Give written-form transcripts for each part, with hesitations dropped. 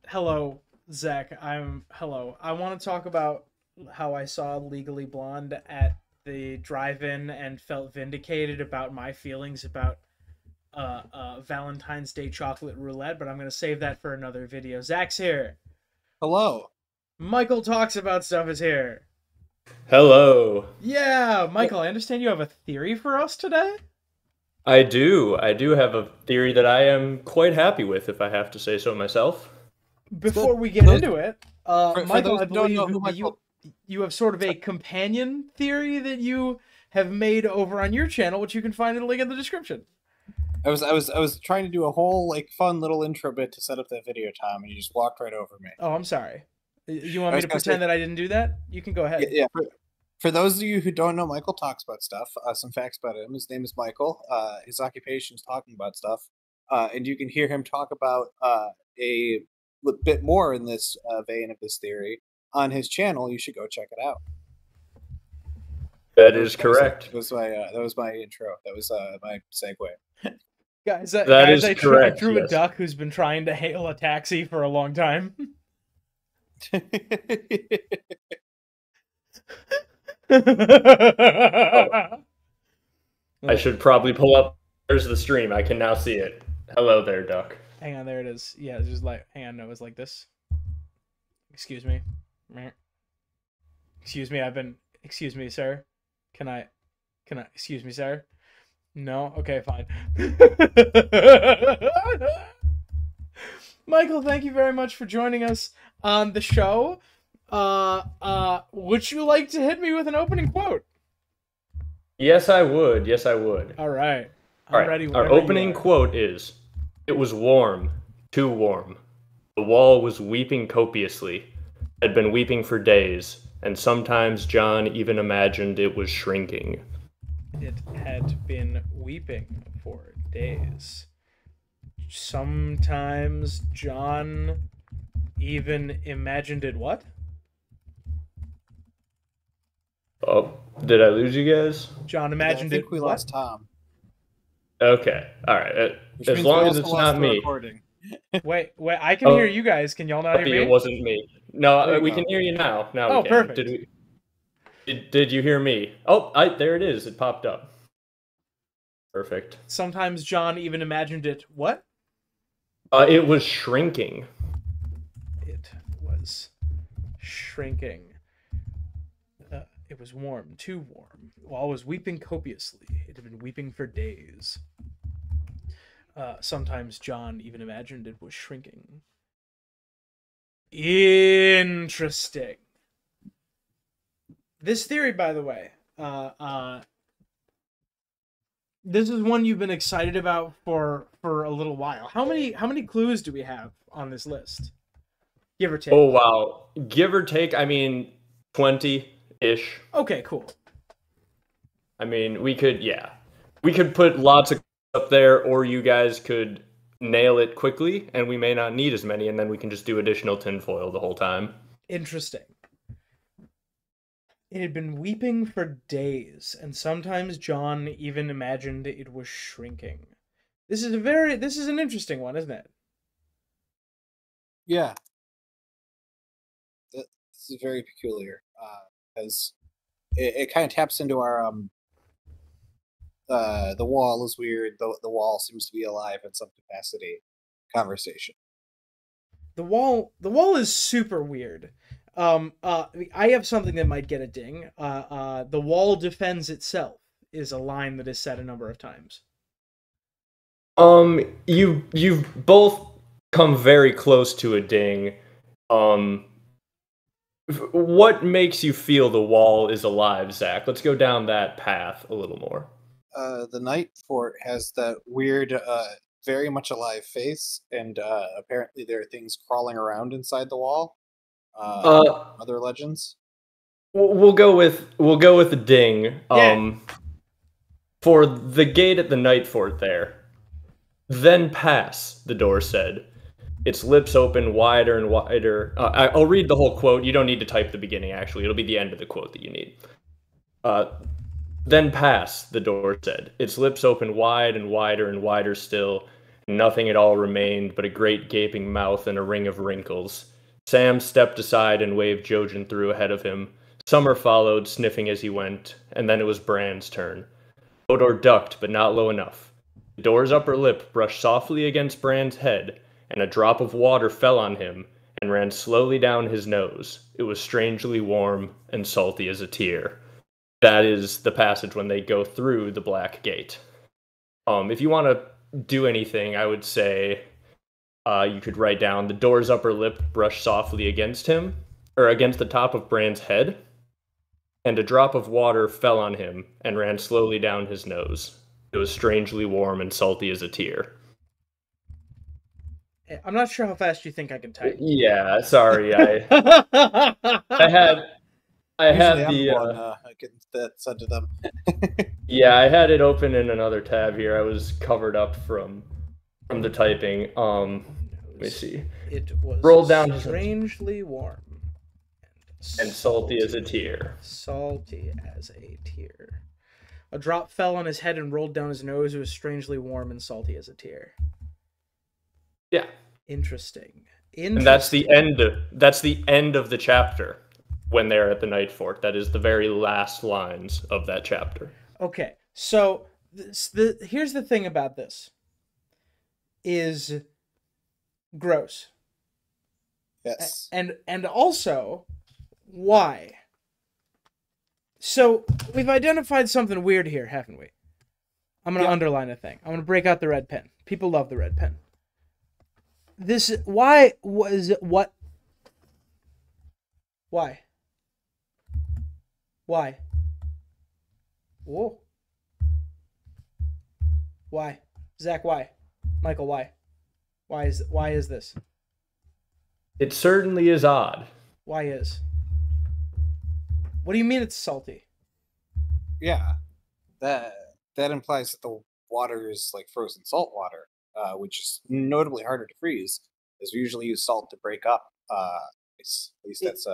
Hello, Zach. Hello. I want to talk about how I saw Legally Blonde at the drive-in and felt vindicated about my feelings about Valentine's Day chocolate roulette, but I'm gonna save that for another video. Zach's here. Hello. Michael Talks About Stuff is here. Hello. Yeah, Michael. I understand you have a theory for us today. I do. I do have a theory that I am quite happy with, if I have to say so myself. So Before we for get those, into it, for Michael, those I who don't know believe who that you Michael, you have sort of a companion theory that you have made over on your channel, which you can find in the link in the description. I was trying to do a whole fun little intro bit to set up that video, Tom, and you just walked right over me. Oh, I'm sorry. You want I me was to gonna say, pretend that I didn't do that? You can go yeah, ahead. yeah. For those of you who don't know, Michael talks about stuff. Some facts about him. His name is Michael. His occupation is talking about stuff, and you can hear him talk about a bit more in this vein of this theory on his channel. You should go check it out. That That was, is that was, correct. that was my intro. That was my segue. Guys, That guys, is I correct, drew a yes. duck who's been trying to hail a taxi for a long time. Oh, I should probably pull up. There's the stream. I can now see it. Hello there, Duck. Hang on, there it is. Yeah, it's just like, hang on, no, it's like this. Excuse me. Excuse me, excuse me, sir. Excuse me, sir? No? Okay, fine. Michael, thank you very much for joining us on the show. Would you like to hit me with an opening quote? Yes, I would. Yes, I would. All right. All I'm right. ready. Our Whenever you opening are. quote is, "It was warm, too warm. The wall was weeping copiously, had been weeping for days, and sometimes John even imagined it was shrinking." It had been weeping for days. Sometimes John even imagined it what? Oh, did I lose you guys? John I imagined think it we what? lost Tom. Okay. All right. Which As means long we as also it's lost not the me. recording. Wait, I can hear Oh, you guys. Can y'all not hear it me? wasn't me. No, There you we go. can hear you now. Now Oh, we can. perfect. Did you hear me? Oh, there it is. It popped up. Perfect. Sometimes John even imagined it what? It was shrinking. It was shrinking. It was warm, too warm. While I was weeping copiously, it had been weeping for days. Sometimes John even imagined it was shrinking. Interesting. This theory, by the way, this is one you've been excited about for a little while. How many clues do we have on this list? Give or take. Oh, wow. Give or take, I mean, 20-ish. Okay, cool. I mean, we could put lots of up there, or you guys could nail it quickly, and we may not need as many, and then we can just do additional tinfoil the whole time. Interesting. It had been weeping for days, and sometimes John even imagined it was shrinking. This is an interesting one, isn't it? Yeah. This is very peculiar because it kind of taps into our the wall is weird. The wall seems to be alive in some capacity. Conversation. The wall is super weird. I have something that might get a ding. The wall defends itself is a line that is said a number of times. You've both come very close to a ding. What makes you feel the wall is alive, Zach? Let's go down that path a little more. The night fort has that weird, very much alive face, and apparently there are things crawling around inside the wall. Other legends. We'll go with the ding. Yeah. For the gate at the night fort there. Then pass, the door said. Its lips open wider and wider. I'll read the whole quote. You don't need to type the beginning, actually. It'll be the end of the quote that you need. Then pass, the door said. Its lips open wide and wider still, Nothing at all remained but a great gaping mouth and a ring of wrinkles. Sam stepped aside and waved Jojen through ahead of him. Summer followed, sniffing as he went, and then it was Bran's turn. Hodor ducked, but not low enough. The door's upper lip brushed softly against Bran's head, and a drop of water fell on him and ran slowly down his nose. It was strangely warm and salty as a tear. That is the passage when they go through the Black Gate. If you want to do anything, I would say you could write down the door's upper lip brushed softly against him, or against the top of Bran's head, and a drop of water fell on him and ran slowly down his nose. It was strangely warm and salty as a tear. I'm not sure how fast you think I can type. Yeah, sorry. I had the getting that said to them. Yeah, I had it open in another tab here. I was covered up from the typing. Let me see. It was rolled down strangely warm and salty as a tear. Salty as a tear. A drop fell on his head and rolled down his nose. It was strangely warm and salty as a tear. Yeah. Interesting. And that's the end of the chapter when they're at the Night Fort. That is the very last lines of that chapter. Okay. So here's the thing about this. Is gross. Yes. And also why? So we've identified something weird here, haven't we? I'm going to underline a thing. I'm going to break out the red pen. People love the red pen. Why? Why? Whoa. Why? Zach, why? Michael, why? Why is this? It certainly is odd. Why is? What do you mean it's salty? Yeah, that implies that the water is like frozen salt water, which is notably harder to freeze, as we usually use salt to break up. At least that's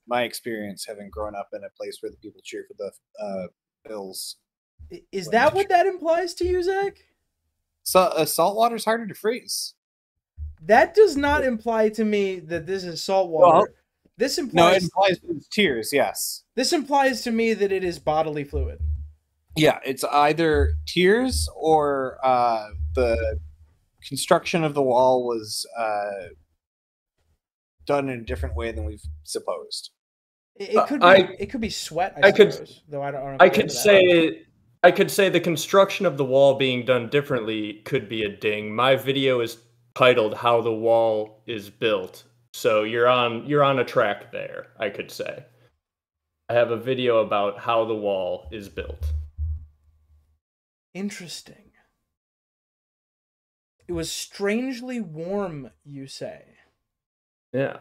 my experience, having grown up in a place where the people cheer for the Bills. Is that what that implies to you, Zach? So salt water is harder to freeze. That does not imply to me that this is salt water. Well, this implies no, it implies it's tears. Yes. This implies to me that it is bodily fluid. Yeah, it's either tears or the construction of the wall was done in a different way than we've supposed. It could be sweat. I suppose, though I don't. I could say the construction of the wall being done differently could be a ding. My video is titled "How the Wall is Built," so you're on a track there. I could say I have a video about how the wall is built. Interesting. It was strangely warm, you say? Yeah.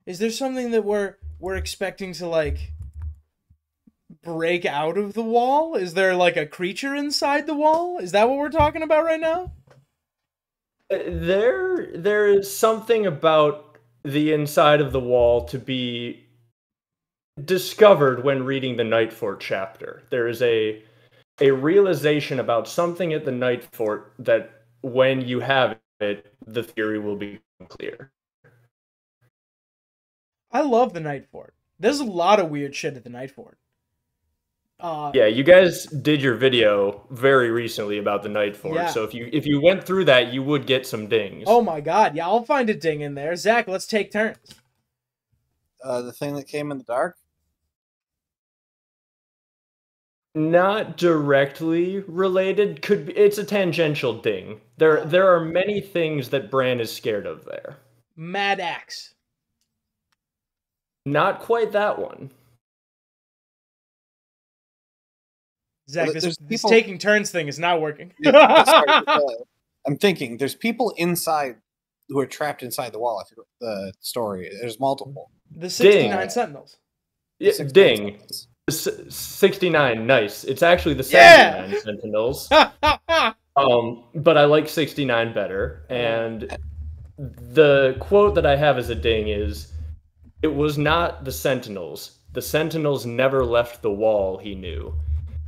Is there something that we're expecting to like break out of the wall? Is there like a creature inside the wall? Is that what we're talking about right now? There is something about the inside of the wall to be discovered when reading the Night Fort chapter. There is a realization about something at the Night Fort that when you have it, the theory will become clear. I love the Night Fort. There's a lot of weird shit at the Night Fort. Yeah, you guys did your video very recently about the Night Fort, yeah. So if you went through that, you would get some dings. Oh my god, yeah, I'll find a ding in there. Zach, let's take turns. The thing that came in the dark? Not directly related. It's a tangential ding. There are many things that Bran is scared of there. Mad Axe. Not quite that one. Zach, this taking turns thing is not working. I'm thinking there's people inside who are trapped inside the wall. I forget the story. There's multiple. The 69 Sentinels. Yeah, ding. 69, nice. It's actually the 79 Sentinels. But I like 69 better. And the quote that I have as a ding is, "It was not the Sentinels. The Sentinels never left the wall, he knew.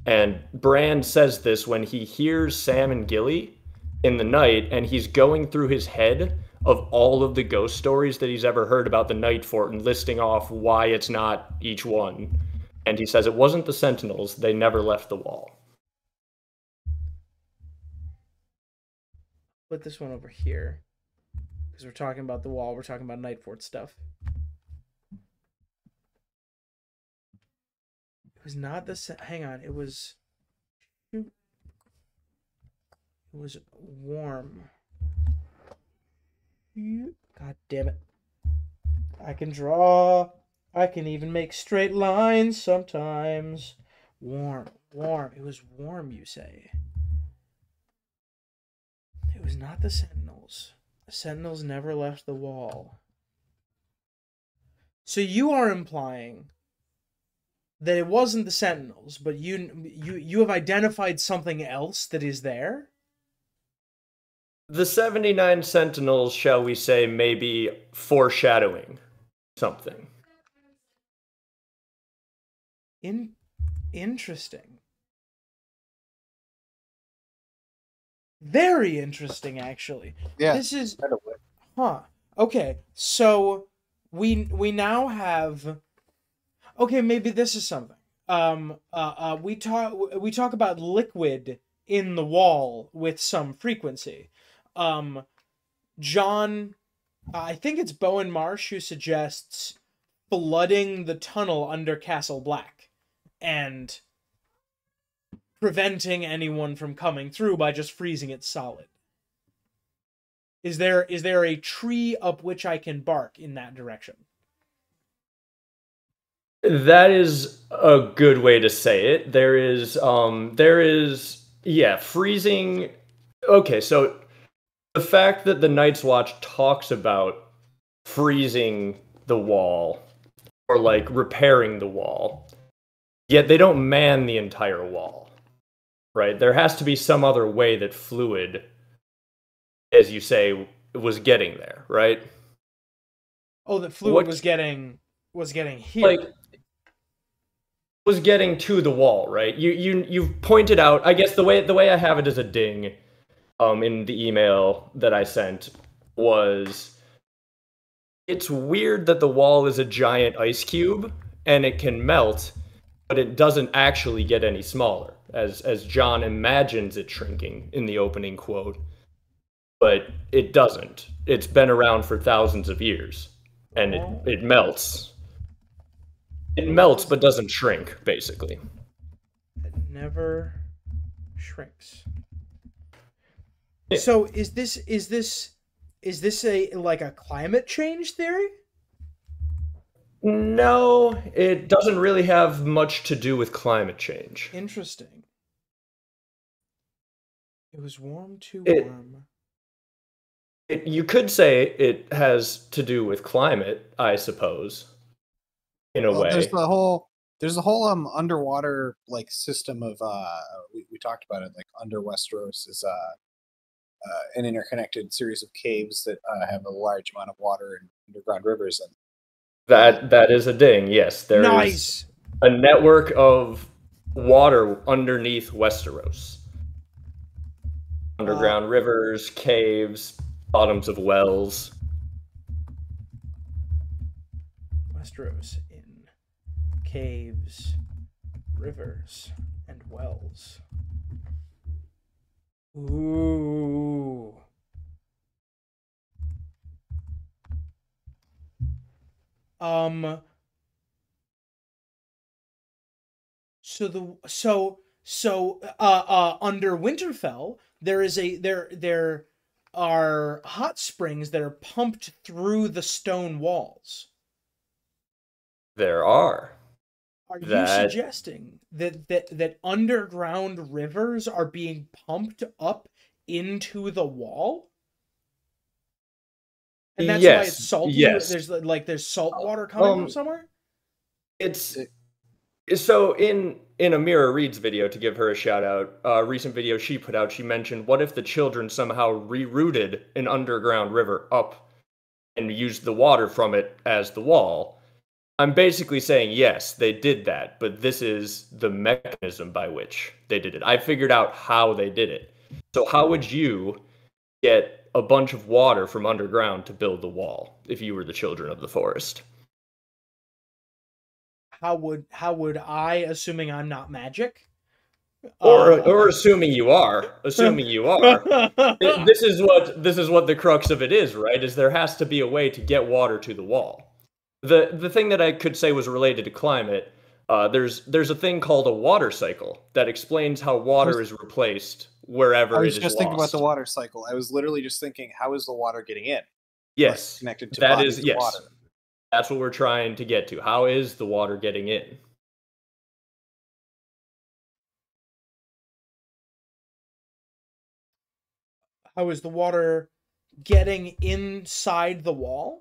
And Bran says this when he hears Sam and Gilly in the night, and he's going through his head of all of the ghost stories that he's ever heard about the Night Fort and listing off why it's not each one. And he says it wasn't the Sentinels, they never left the wall. Put this one over here. Because we're talking about the wall, we're talking about Night Fort stuff. It was not the... Hang on, it was... It was warm. God damn it. I can draw. I can even make straight lines sometimes. Warm. It was warm, you say. It was not the Sentinels. The Sentinels never left the wall. So you are implying that it wasn't the Sentinels, but you have identified something else that is there? The 79 Sentinels, shall we say, may be foreshadowing something. Interesting. Very interesting, actually. Yeah. This is... Okay, so we now have... Okay, maybe this is something. We talk about liquid in the wall with some frequency. John, I think it's Bowen Marsh who suggests flooding the tunnel under Castle Black and preventing anyone from coming through by just freezing it solid. Is there a tree up which I can bark in that direction? That is a good way to say it. There is, freezing. Okay, so the fact that the Night's Watch talks about freezing the wall or like repairing the wall, yet they don't man the entire wall, right? There has to be some other way that fluid, as you say, was getting there, right? Oh, that fluid was getting here. Like, was getting to the wall, right? You've pointed out, I guess the way I have it as a ding in the email that I sent was, it's weird that the wall is a giant ice cube and it can melt, but it doesn't actually get any smaller, as John imagines it shrinking in the opening quote. But it doesn't. It's been around for thousands of years, and it melts. It melts but doesn't shrink, basically. It never shrinks. Yeah. So is this a climate change theory? No, it doesn't really have much to do with climate change. Interesting. It was warm, too warm. You could say it has to do with climate, I suppose. In a way. There's the whole underwater like system of we talked about it, like under Westeros is an interconnected series of caves that have a large amount of water and underground rivers, and that is a ding. Yes, there is a network of water underneath Westeros. Underground rivers, caves, bottoms of wells. Westeros in caves, rivers, and wells. Ooh. So under Winterfell there are hot springs that are pumped through the stone walls. There are. Are you suggesting that underground rivers are being pumped up into the wall? And that's why it's salty? Yes. There's salt water coming from somewhere? So in Amira Reed's video, to give her a shout out, a recent video she put out, she mentioned, what if the children somehow rerouted an underground river up and used the water from it as the wall? I'm basically saying, yes, they did that, but this is the mechanism by which they did it. I figured out how they did it. So how would you get a bunch of water from underground to build the wall if you were the children of the forest? How would I, assuming I'm not magic? Or assuming you are, this is what the crux of it is, right? Is there has to be a way to get water to the wall. The thing that I could say was related to climate. There's a thing called a water cycle that explains how water is replaced wherever it is lost. I was just thinking about the water cycle. I was literally just thinking, how is the water getting in? Yes, connected to that bodies is of yes. water. That's what we're trying to get to. How is the water getting in? How is the water getting inside the wall?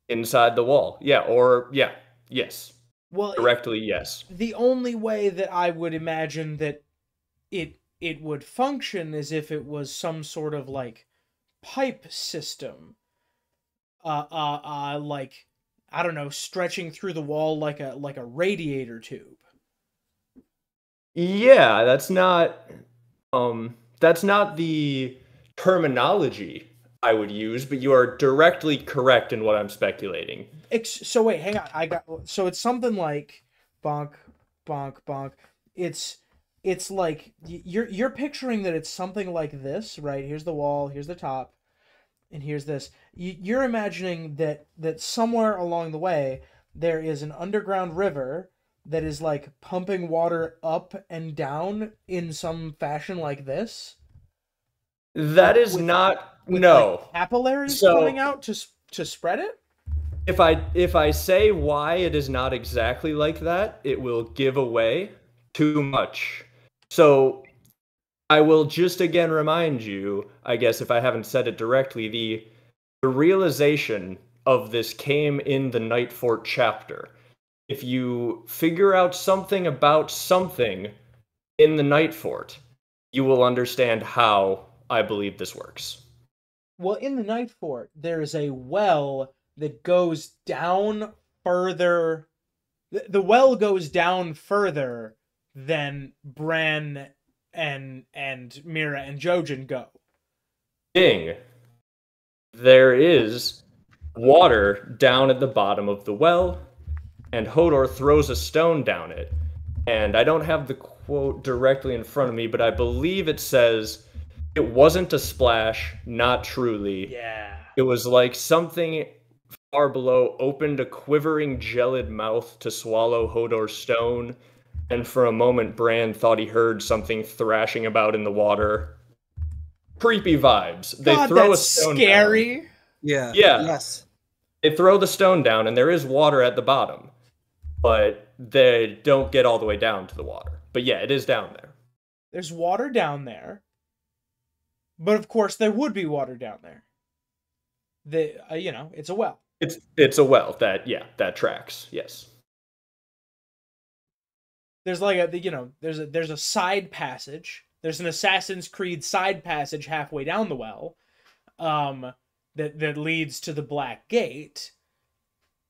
Inside the wall. Yes. Well, directly, yes. The only way that I would imagine that it would function is if it was some sort of like pipe system. Like, I don't know, stretching through the wall like a radiator tube. Yeah, that's not the terminology I would use, but you are directly correct in what I'm speculating. So wait, hang on. So it's something like bonk, bonk, bonk. It's like you're picturing that it's something like this, right? Here's the wall, here's the top, and here's this. You're imagining that somewhere along the way there is an underground river that is like pumping water up and down in some fashion like this. That is not no like capillaries coming out to spread it. If I say why it is not exactly like that, it will give away too much. So I will just again remind you, I guess if I haven't said it directly, the realization of this came in the Night Fort chapter. If you figure out something about something in the Night Fort, you will understand how I believe this works. Well, in the Night Fort, there is a well that goes down further. The well goes down further than Bran and Mira and Jojen go. Ding. There is water down at the bottom of the well, and Hodor throws a stone down it. And I don't have the quote directly in front of me, but I believe it says, "It wasn't a splash, not truly. Yeah. It was like something far below opened a quivering gelid mouth to swallow Hodor's stone, and for a moment Bran thought he heard something thrashing about in the water." Creepy vibes. They throw a stone scary. Down. Yeah. Yes. They throw the stone down, and there is water at the bottom, but they don't get all the way down to the water. But yeah, it is down there. There's water down there. But of course, there would be water down there. It's a well. It's a well that tracks. Yes. There's like there's a side passage. There's an Assassin's Creed side passage halfway down the well, that leads to the Black Gate.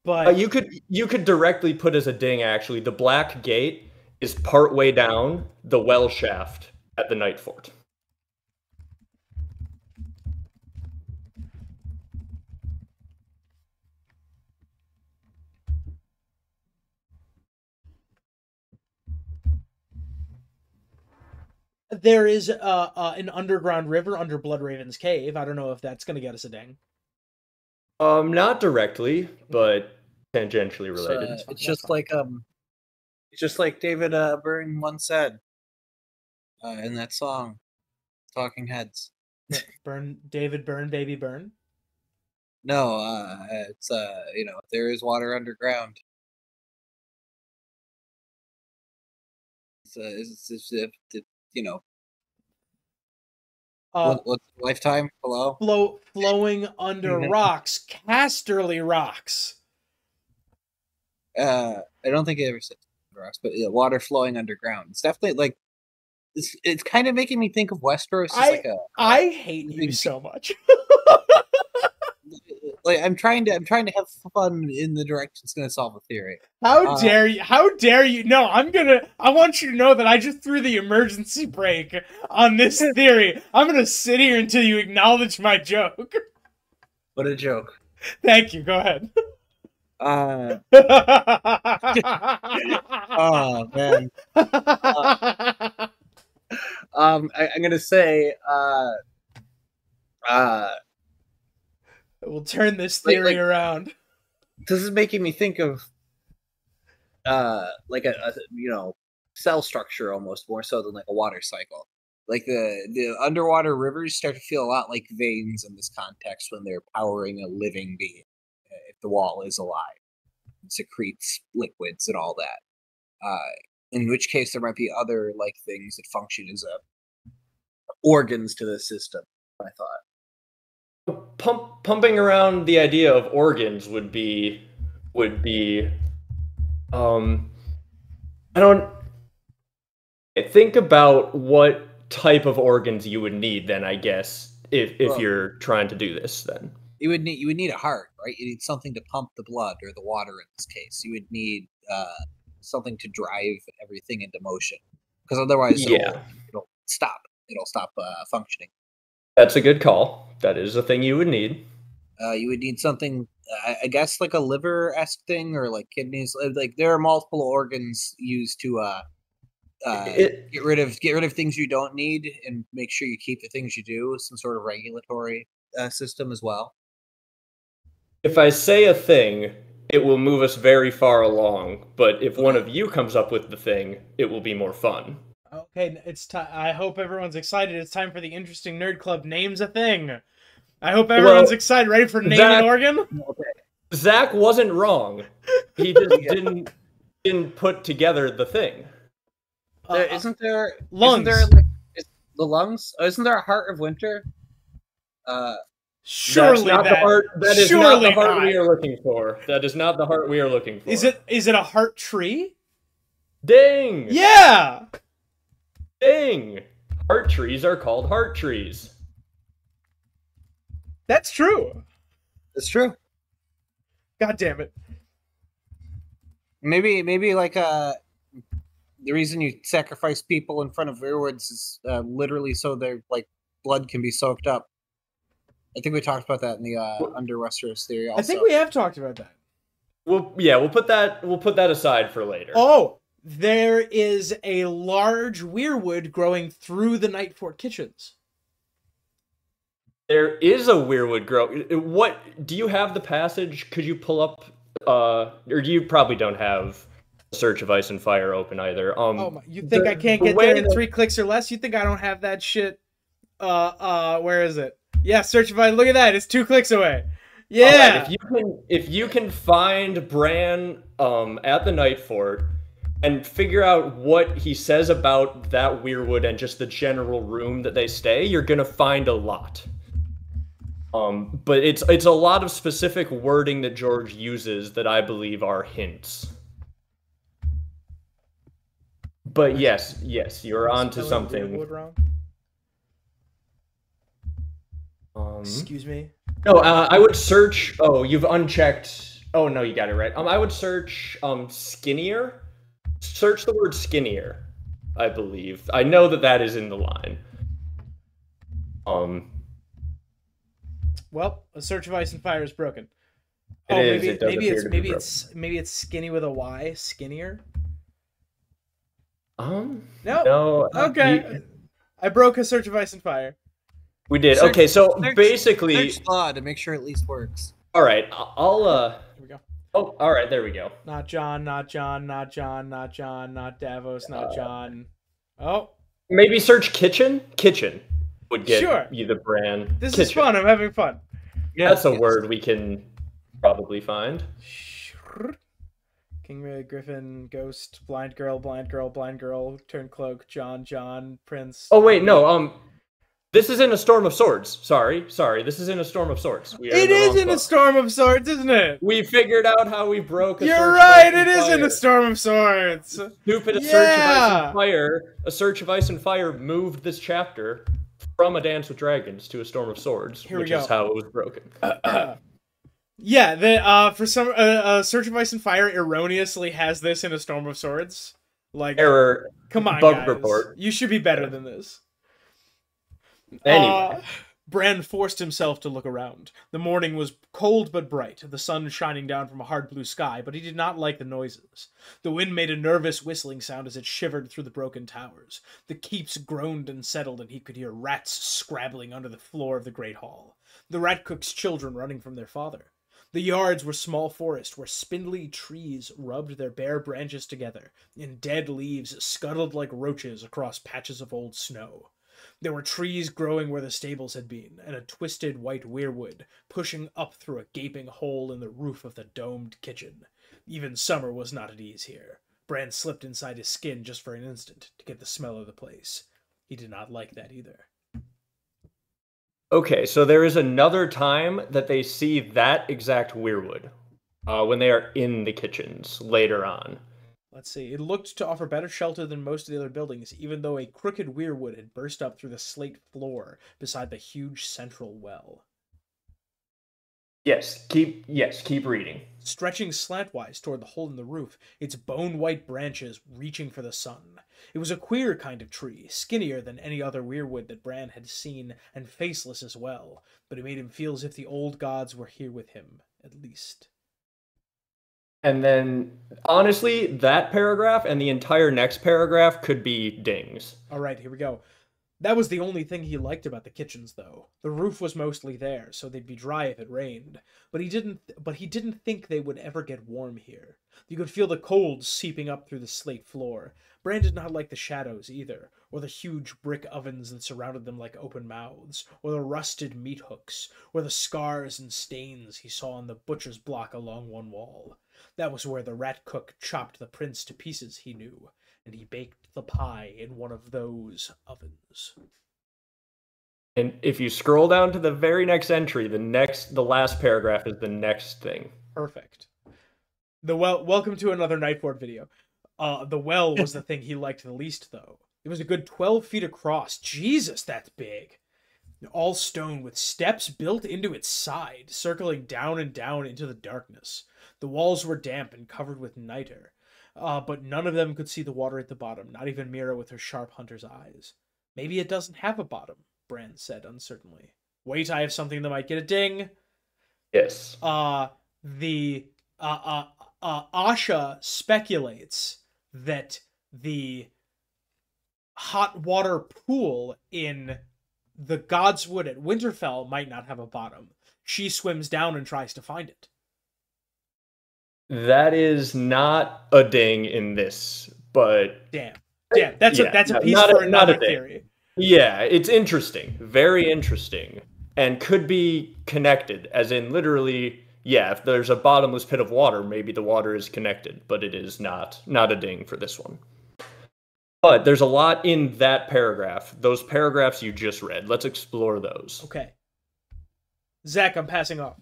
But you could directly put as a ding. Actually, the Black Gate is partway down the well shaft at the Night Fort. there is an underground river under Bloodraven's cave. I don't know if that's going to get us a ding. Not directly, but tangentially related. It's just like David Byrne once said in that song, "Talking Heads." David Byrne, Baby Byrne. No, it's there is water underground. What's Lifetime? Hello? Flowing under rocks. Casterly rocks. I don't think it ever said rocks, but water flowing underground. It's definitely like, it's kind of making me think of Westeros. I hate you so much. like I'm trying to have fun in the direction it's going to solve a theory. How dare you? How dare you? No, I want you to know that I just threw the emergency brake on this theory. I'm gonna sit here until you acknowledge my joke. What a joke. Thank you. Go ahead. Oh man. I'm gonna say we'll turn this theory around. This is making me think of like a cell structure almost more so than like a water cycle. Like the underwater rivers start to feel a lot like veins in this context when they're powering a living being. If the wall is alive, it secretes liquids and all that. In which case there might be other like things that function as organs to the system. I thought. Pumping around the idea of organs would be I don't think about what type of organs you would need then, I guess, if you're trying to do this then. You would need a heart, right? You need something to pump the blood or the water in this case. You would need something to drive everything into motion. Because otherwise it'll stop. It'll stop functioning. That's a good call. That is a thing you would need. You would need something, I guess, like a liver-esque thing, or like kidneys. Like there are multiple organs used to get rid of things you don't need and make sure you keep the things you do. Some sort of regulatory system as well. If I say a thing, it will move us very far along. But if one of you comes up with the thing, it will be more fun. Okay, it's time. I hope everyone's excited. It's time for the Interesting Nerd Club names a thing. I hope everyone's excited. Ready for name an organ? Okay. Zach wasn't wrong. He just didn't put together the thing. Isn't there lungs? The lungs? Isn't there a heart of winter? Surely that is not the heart we are looking for. That is not the heart we are looking for. Is it a heart tree? Ding! Yeah! Ding! Heart trees are called heart trees. That's true. It's true. God damn it. Maybe like the reason you sacrifice people in front of Weirwoods is literally so their like blood can be soaked up. I think we talked about that in the under Westeros theory also. I think we have talked about that. We'll put that aside for later. Oh, there is a large weirwood growing through the Nightfort kitchens. There is a weirwood grow. What do you have the passage? Could you pull up? Or you probably don't have Search of Ice and Fire open either. You think I can't get there in 3 clicks or less? You think I don't have that shit? Where is it? Yeah, Search of Ice. Look at that. It's 2 clicks away. Yeah. Right, if you can find Bran at the Nightfort and figure out what he says about that weirwood and just the general room that they stay, you're gonna find a lot. But it's a lot of specific wording that George uses that I believe are hints. But yes, you're onto something. Excuse me? No, I would search. Oh, you've unchecked. Oh no, you got it right. I would search skinnier. Search the word skinnier, I believe. I know that is in the line. Well, a Search of Ice and Fire is broken. Maybe it's skinny with a Y, skinnier. No. Okay. I broke a Search of Ice and Fire. We did. Okay, so basically search law to make sure it at least works. All right, I'll Here we go. Oh, all right, there we go. Not John, not John, not John, not John, not Davos, not John. Oh. Maybe search kitchen. Kitchen would get you the brand. This kitchen. is fun. I'm having fun. Yeah, that's a word we can probably find. King Ray, Griffin, Ghost, Blind Girl, Blind Girl, Blind Girl, Turncloak, John, Prince. Oh wait, no. This is in a Storm of Swords. Sorry. This is in a Storm of Swords. It is in a Storm of Swords, isn't it? We figured out how we broke. You're right. It is in a Storm of Swords. Stupid. A Search of Ice and Fire. A Search of Ice and Fire moved this chapter from A Dance with Dragons to a Storm of Swords, which is how it was broken. Yeah, the for some Search of Ice and Fire erroneously has this in A Storm of Swords. Like, Error. come on, Bug guys, report. you should be better than this. Anyway. Bran forced himself to look around. The morning was cold but bright, the sun shining down from a hard blue sky, but he did not like the noises. The wind made a nervous whistling sound as it shivered through the broken towers. The keeps groaned and settled, and he could hear rats scrabbling under the floor of the great hall. The rat cook's children running from their father. The yards were small forest where spindly trees rubbed their bare branches together, and dead leaves scuttled like roaches across patches of old snow. There were trees growing where the stables had been, and a twisted white weirwood pushing up through a gaping hole in the roof of the domed kitchen. Even summer was not at ease here. Bran slipped inside his skin just for an instant to get the smell of the place. He did not like that either. Okay, so there is another time that they see that exact weirwood when they are in the kitchens later on. Let's see. It looked to offer better shelter than most of the other buildings, even though a crooked weirwood had burst up through the slate floor beside the huge central well. Yes, keep reading. Stretching slantwise toward the hole in the roof, its bone-white branches reaching for the sun. It was a queer kind of tree, skinnier than any other weirwood that Bran had seen, and faceless as well, but it made him feel as if the old gods were here with him, at least. And then, honestly, that paragraph and the entire next paragraph could be dings. All right, here we go. That was the only thing he liked about the kitchens, though. The roof was mostly there, so they'd be dry if it rained. But he didn't think they would ever get warm here. You could feel the cold seeping up through the slate floor. Bran did not like the shadows either, or the huge brick ovens that surrounded them like open mouths, or the rusted meat hooks, or the scars and stains he saw on the butcher's block along one wall. That was where the rat cook chopped the prince to pieces, he knew, and he baked the pie in one of those ovens. And if you scroll down to the very next entry, the last paragraph is the next thing. Perfect. Welcome to another Nightboard video. The well was the thing he liked the least, though. It was a good 12 feet across. Jesus, that's big. All stone with steps built into its side, circling down and down into the darkness. The walls were damp and covered with niter, but none of them could see the water at the bottom, not even Mira with her sharp hunter's eyes. Maybe it doesn't have a bottom, Bran said uncertainly. Wait, I have something that might get a ding. Yes. Asha speculates that the hot water pool in the Godswood at Winterfell might not have a bottom. She swims down and tries to find it. That is not a ding in this, but damn, that's a piece for another theory. Yeah, it's interesting, very interesting, and could be connected, as in literally, yeah, if there's a bottomless pit of water, maybe the water is connected, but it is not a ding for this one. But there's a lot in that paragraph, those paragraphs you just read. Let's explore those. Okay. Zach, I'm passing off.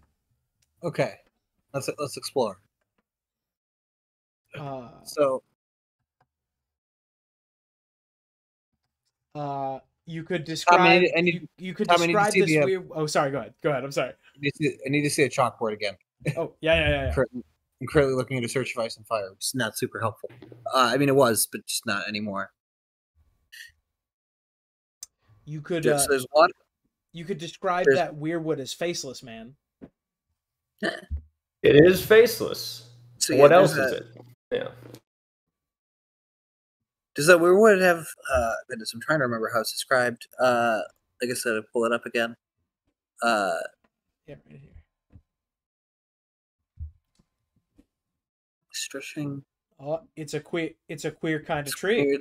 Okay, let's explore. You could describe. Tommy, you could describe this weird. Oh, sorry. Go ahead. I'm sorry. I need to see a chalkboard again. Oh, yeah. I'm currently looking at a Search of Ice and Fire, which is not super helpful. I mean, it was, but just not anymore. You could. There's one. You could describe that weirwood as faceless, man. It is faceless. So, what else is it? Yeah. Does that weirwood have? Goodness, I'm trying to remember how it's described. Like I said, I'll pull it up again. Yeah, right here. Stretching. Oh, it's a queer kind of tree.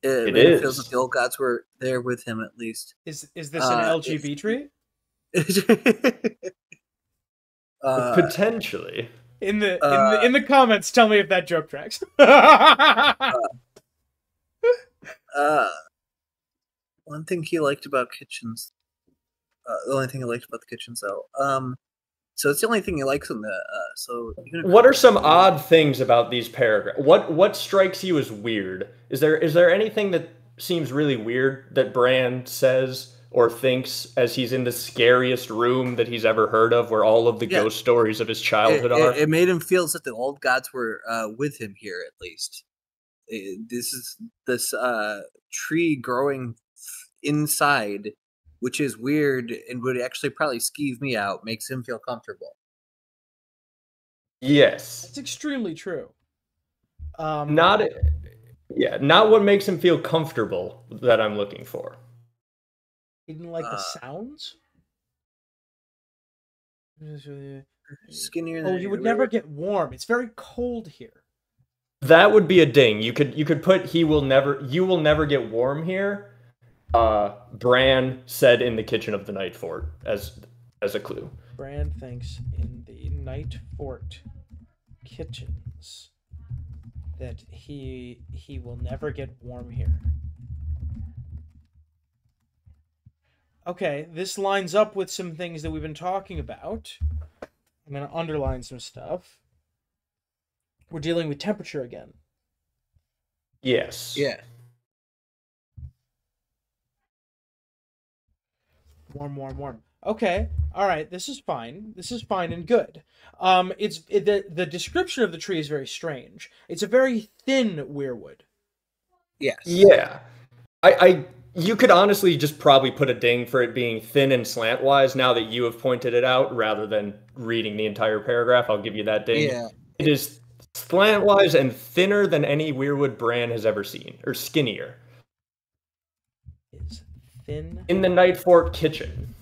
It is. Feels like the old gods were there with him, at least. Is this an LGB tree? Potentially. In the comments, tell me if that joke tracks. One thing he liked about kitchens. The only thing he liked about the kitchens, though. So it's the only thing he likes in the. What are some odd things about these paragraphs? What strikes you as weird? Is there anything that seems really weird that Bran says or thinks as he's in the scariest room that he's ever heard of, where all of the ghost stories of his childhood are. It made him feel as if the old gods were with him here, at least. This tree growing inside, which is weird and would actually probably skeeve me out, makes him feel comfortable. Yes. That's extremely true. Not what makes him feel comfortable that I'm looking for. He didn't like the sounds? Skinnier than you would never get warm. It's very cold here. That would be a ding. You could put you will never get warm here. Bran said in the kitchen of the Night Fort as a clue. Bran thinks in the Night Fort kitchens that he will never get warm here. Okay, this lines up with some things that we've been talking about. I'm going to underline some stuff. We're dealing with temperature again. Yes. Yeah. Warm. Okay. All right. This is fine. This is fine and good. The description of the tree is very strange. It's a very thin weirwood. Yes. Yeah. You could honestly just probably put a ding for it being thin and slantwise now that you have pointed it out, rather than reading the entire paragraph. I'll give you that ding. Yeah. It is slantwise and thinner than any weirwood Bran has ever seen, or skinnier. Is thin. In the Night Fort kitchen.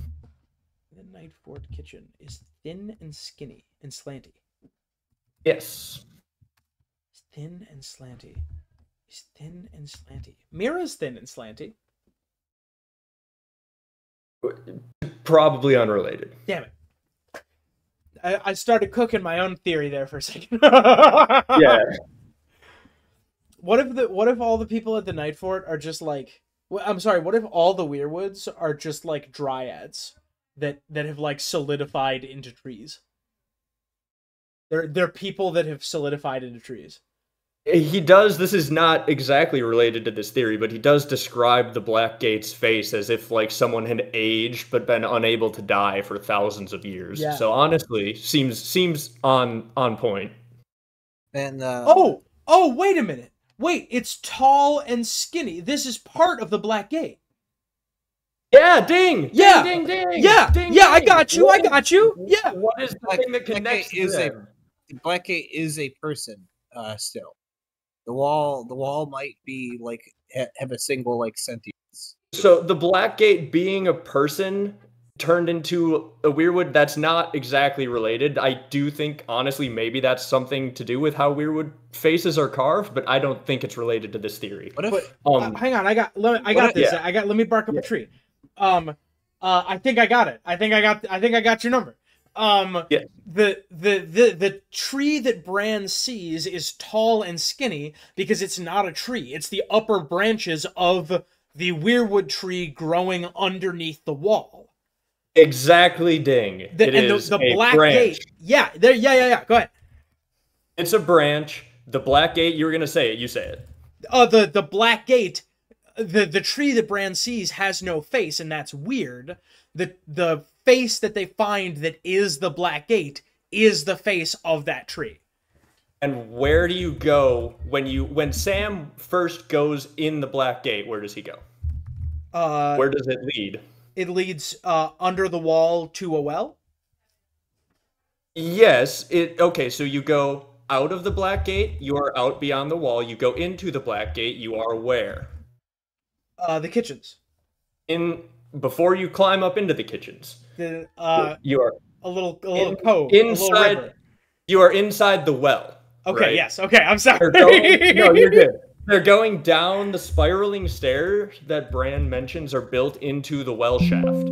The Night Fort kitchen is thin and skinny and slanty. Yes. It's thin and slanty. He's thin and slanty. Mira's thin and slanty. Probably unrelated. Damn it. I started cooking my own theory there for a second. Yeah. What if all the people at the Night Fort are just like, I'm sorry, what if all the Weirwoods are just like dryads that have like solidified into trees? They're people that have solidified into trees. He does, this is not exactly related to this theory, but he does describe the Blackgate's face as if like someone had aged but been unable to die for thousands of years. Yeah. So honestly, seems on point. And Oh, wait a minute. Wait, it's tall and skinny. This is part of the Black Gate. Yeah, ding! Yeah. Ding, ding, ding! Yeah, Ding, yeah, I ding. got you. Yeah. What is the thing that connects them? Blackgate is a person still. The wall might be like have a single like sentience. So the Blackgate being a person turned into a Weirwood, that's not exactly related. I do think, honestly, maybe that's something to do with how Weirwood faces are carved, but I don't think it's related to this theory. What if? Hang on, I got this. Yeah. Let me bark up a tree. I think I got it. I think I got your number. Yeah. The tree that Bran sees is tall and skinny because it's not a tree. It's the upper branches of the Weirwood tree growing underneath the wall. Exactly, ding. The Black Gate. Yeah. Yeah. Go ahead. It's a branch. The Black Gate, you were going to say it. You say it. The Black Gate, the tree that Bran sees has no face, and that's weird. The face that they find that is the Black Gate is the face of that tree. And where do you go when Sam first goes in the Black Gate? Where does he go? Where does it lead? It leads under the wall to a well. Yes. Okay. So you go out of the Black Gate. You are out beyond the wall. You go into the Black Gate. You are where? The kitchens. Before you climb up into the kitchens. You are a little cove inside. A little river. You are inside the well. Okay. Right? Yes. Okay. I'm sorry. No, you're good. They're going down the spiraling stairs that Bran mentions are built into the well shaft.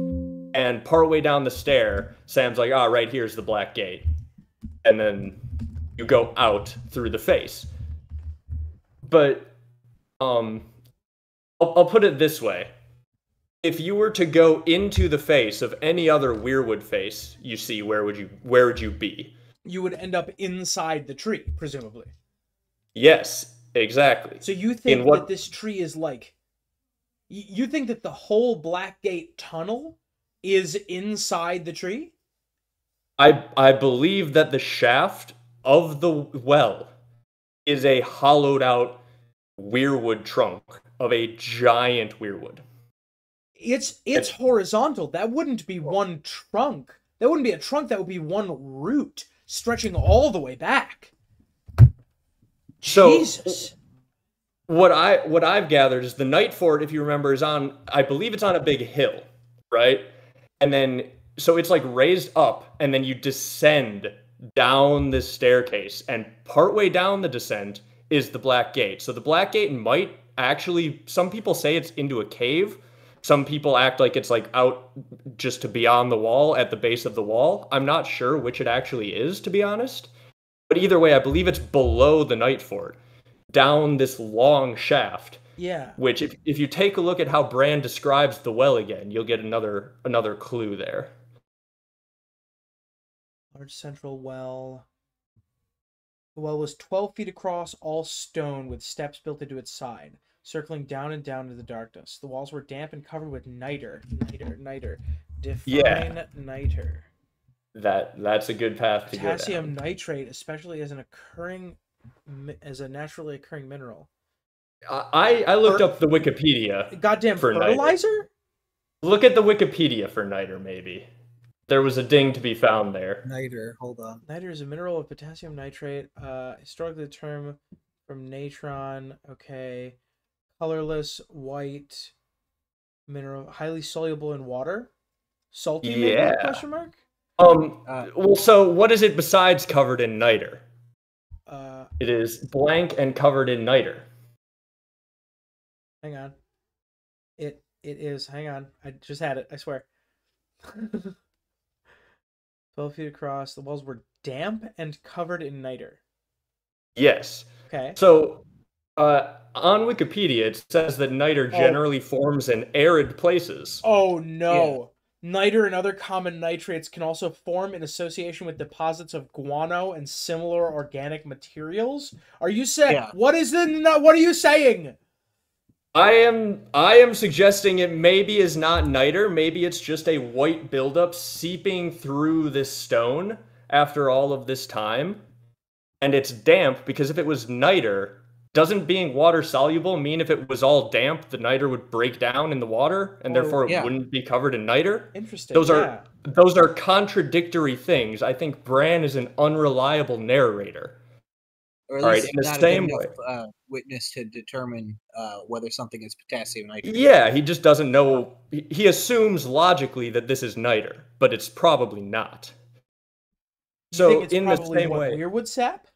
And partway down the stair, Sam's like, right here's the Black Gate. And then you go out through the face. But, I'll put it this way. If you were to go into the face of any other Weirwood face you see, where would you be? You would end up inside the tree, presumably. Yes, exactly. So you think that this tree is like You think that the whole Black Gate tunnel is inside the tree? I believe that the shaft of the well is a hollowed out weirwood trunk of a giant weirwood. It's horizontal. That wouldn't be one trunk. That wouldn't be a trunk. That would be one root stretching all the way back. So, Jesus. What I've gathered is the Night Fort, if you remember, is on, I believe it's on a big hill, right? And then so it's like raised up, and then you descend down this staircase, and partway down the descent is the Black Gate. So the Black Gate might actually, some people say it's into a cave. Some people act like it's like out just to beyond the wall at the base of the wall. I'm not sure which it actually is, to be honest. But either way, I believe it's below the Night Fort, down this long shaft. Yeah. Which, if you take a look at how Bran describes the well again, you'll get another clue there. Large central well. The well was 12 feet across, all stone, with steps built into its side, circling down and down into the darkness. The walls were damp and covered with niter. Define niter. That's a good path to go down. Potassium nitrate, especially as a naturally occurring mineral. I looked up the Wikipedia. Goddamn for fertilizer? Niter. Look at the Wikipedia for niter, maybe. There was a ding to be found there. Niter, hold on. Niter is a mineral of potassium nitrate. Historically, the term from natron. Okay. Colorless, white mineral, highly soluble in water. Salty, maybe? Question mark? Well, so what is it besides covered in niter? It is blank and covered in niter. Hang on. It is. Hang on. I just had it. I swear. 12 feet across. The walls were damp and covered in niter. Yes. Okay. So, on Wikipedia, it says that niter generally forms in arid places. Oh, no. Yeah. Niter and other common nitrates can also form in association with deposits of guano and similar organic materials. Are you saying... Yeah. What are you saying? I am suggesting it maybe is not niter. Maybe it's just a white buildup seeping through this stone after all of this time. And it's damp, because if it was niter, doesn't being water soluble mean if it was all damp, the niter would break down in the water, and therefore it wouldn't be covered in niter? Interesting. Those are contradictory things. I think Bran is an unreliable narrator. Or at least in the same way, witness to determine whether something is potassium nitrate. Yeah, he just doesn't know. He assumes logically that this is niter, but it's probably not. So in the same way, weirwood sap.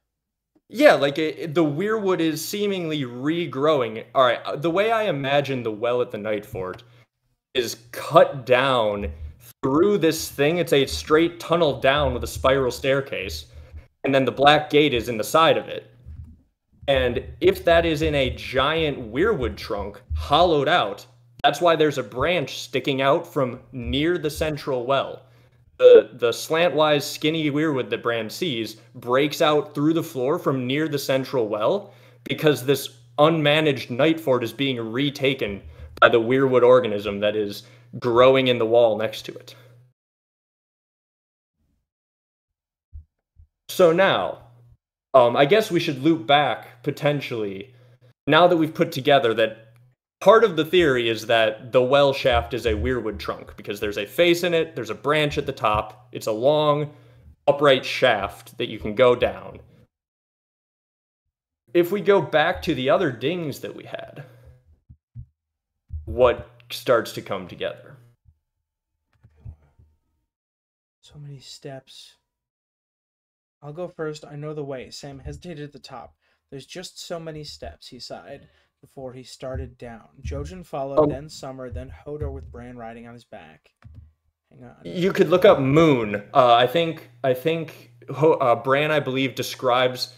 Yeah, like the weirwood is seemingly regrowing. All right, the way I imagine the well at the Night Fort is cut down through this thing. It's a straight tunnel down with a spiral staircase. And then the Black Gate is in the side of it. And if that is in a giant weirwood trunk, hollowed out, that's why there's a branch sticking out from near the central well. The slantwise, skinny weirwood that Bran sees breaks out through the floor from near the central well, because this unmanaged Night Fort is being retaken by the weirwood organism that is growing in the wall next to it. So now, I guess we should loop back, potentially, now that we've put together that part of the theory is that the well shaft is a weirwood trunk, because there's a face in it, there's a branch at the top, it's a long, upright shaft that you can go down. If we go back to the other dings that we had, what starts to come together? So many steps. I'll go first. I know the way. Sam hesitated at the top. There's just so many steps, he sighed, before he started down. Jojen followed, then Summer, then Hodor with Bran riding on his back. Hang on. You could look up moon. I think Bran, I believe, describes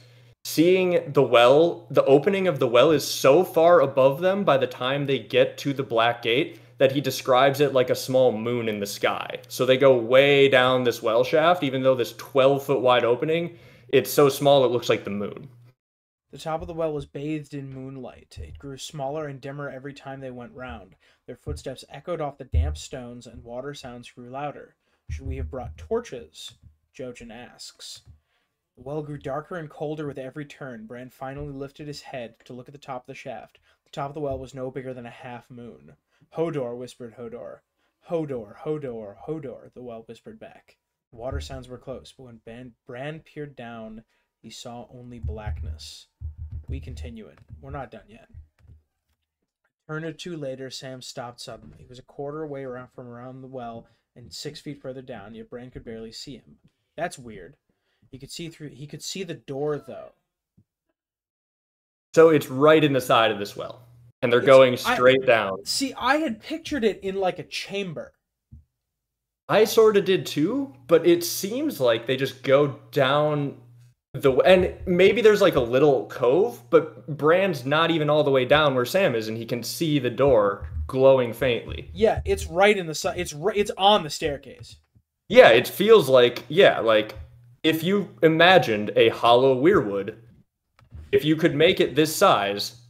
seeing the well, the opening of the well is so far above them by the time they get to the Black Gate that he describes it like a small moon in the sky. So they go way down this well shaft, even though this 12-foot wide opening, it's so small it looks like the moon. The top of the well was bathed in moonlight. It grew smaller and dimmer every time they went round. Their footsteps echoed off the damp stones, and water sounds grew louder. Should we have brought torches? Jojen asks. The well grew darker and colder with every turn. Bran finally lifted his head to look at the top of the shaft. The top of the well was no bigger than a half moon. Hodor, whispered Hodor. Hodor, Hodor, Hodor, the well whispered back. The water sounds were close, but when Bran peered down, he saw only blackness. We continue it. We're not done yet. A turn or two later, Sam stopped suddenly. He was a quarter away from around the well and 6 feet further down, yet Bran could barely see him. That's weird. He could see the door, though. So it's right in the side of this well. And they're going straight down. See, I had pictured it in like a chamber. I sort of did too, but it seems like they just go down and maybe there's like a little cove, but Bran's not even all the way down where Sam is, and he can see the door glowing faintly. Yeah, it's right in the side. It's on the staircase. Yeah, it feels like like if you imagined a hollow weirwood, if you could make it this size,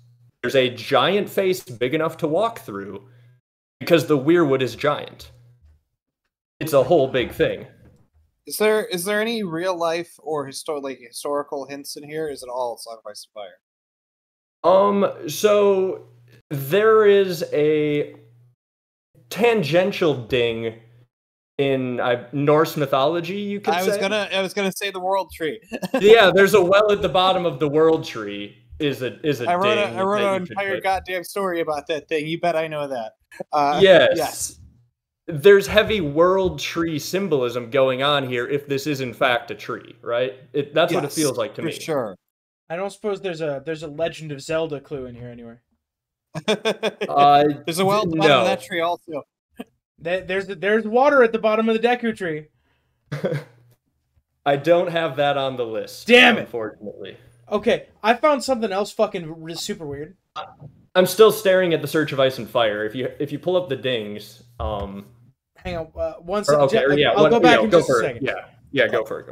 there's a giant face big enough to walk through because the weirwood is giant. It's a whole big thing. Is there any real life or historical hints in here? Is it all Song of Ice and Fire? So there is a tangential ding in Norse mythology, you could say. I was gonna say the World Tree. Yeah, there's a well at the bottom of the World Tree. Is a ding. I wrote an entire goddamn story about that thing. You bet I know that. Yes. There's heavy world tree symbolism going on here if this is in fact a tree, right? That's what it feels like to me. For sure. I don't suppose there's a Legend of Zelda clue in here anywhere. There's a well at the bottom of that tree also. There's water at the bottom of the Deku tree. I don't have that on the list. Damn it! Unfortunately. Okay, I found something else fucking super weird. I'm still staring at the Search of Ice and Fire. If you pull up the dings, hang on, one second. Okay, I'll go back in just a second. Yeah, go for it.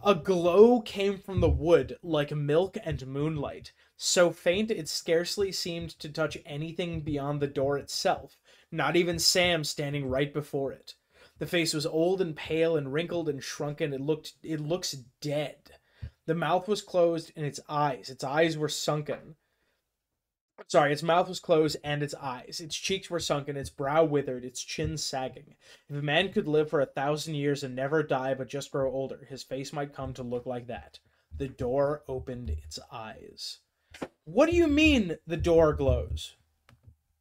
A glow came from the wood like milk and moonlight, so faint it scarcely seemed to touch anything beyond the door itself, not even Sam standing right before it. The face was old and pale and wrinkled and shrunken. It looks dead. The mouth was closed and its eyes were sunken. Sorry, its mouth was closed and its eyes. Its cheeks were sunken, its brow withered, its chin sagging. If a man could live for 1,000 years and never die but just grow older, his face might come to look like that. The door opened its eyes. What do you mean the door glows?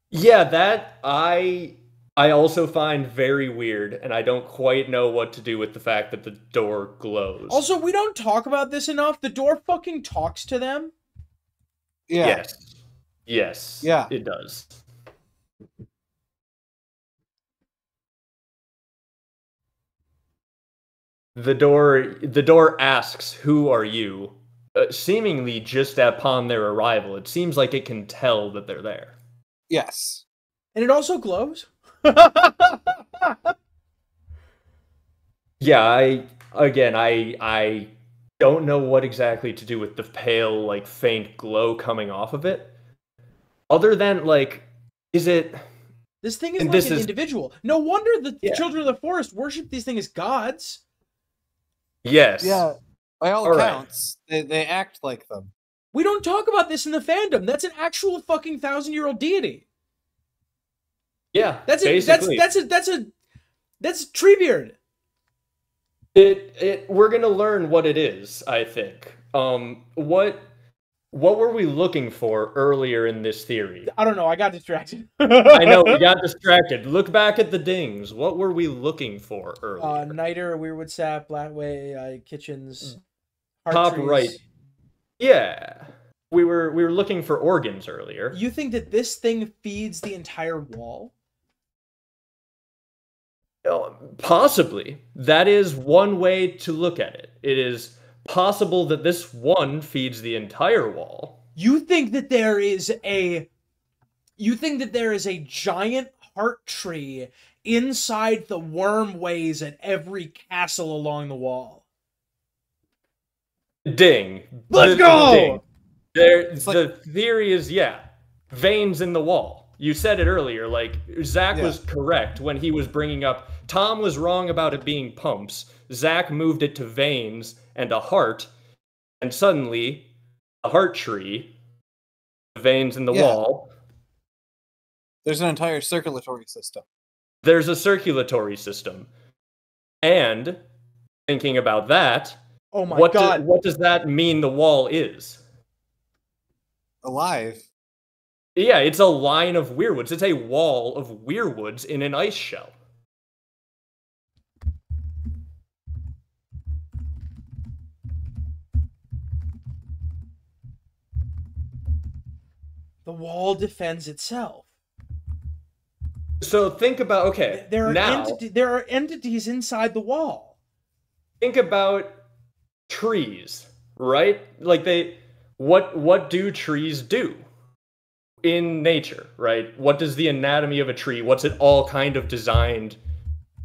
Yeah, that I also find very weird, and I don't quite know what to do with the fact that the door glows. Also, we don't talk about this enough. The door fucking talks to them. Yeah. Yes. Yeah. It does. The door asks, "Who are you?" Seemingly just upon their arrival. It seems like it can tell that they're there. Yes. And it also glows. Yeah, I don't know what exactly to do with the pale, like, faint glow coming off of it. Other than, like, is it... This thing is like an individual. No wonder the children of the forest worship these things as gods. Yes. Yeah. By all accounts, they act like them. We don't talk about this in the fandom. That's an actual fucking 1,000-year-old deity. Yeah, that's Treebeard. We're gonna learn what it is, I think. What were we looking for earlier in this theory? I don't know. I got distracted. I know, we got distracted. Look back at the dings. What were we looking for earlier? Niter, Weirwood Sap, Blackway, Kitchens, top trees. Right. Yeah, we were looking for organs earlier. You think that this thing feeds the entire wall? Possibly. That is one way to look at it. It is possible that this one feeds the entire wall. You think that there is a giant heart tree inside the wormways at every castle along the wall? Ding. Let's go! The theory is, veins in the wall. You said it earlier. Like, Zach was correct when he was bringing up. Tom was wrong about it being pumps. Zach moved it to veins and a heart, and suddenly, a heart tree, veins in the wall. There's an entire circulatory system. There's a circulatory system. And, thinking about that, oh my God. What does that mean the wall is? Alive. Yeah, it's a line of weirwoods. It's a wall of weirwoods in an ice shell. The wall defends itself. So think about, there are entities inside the wall. Think about trees, right? Like what do trees do in nature, right? What does the anatomy of a tree, what's it all kind of designed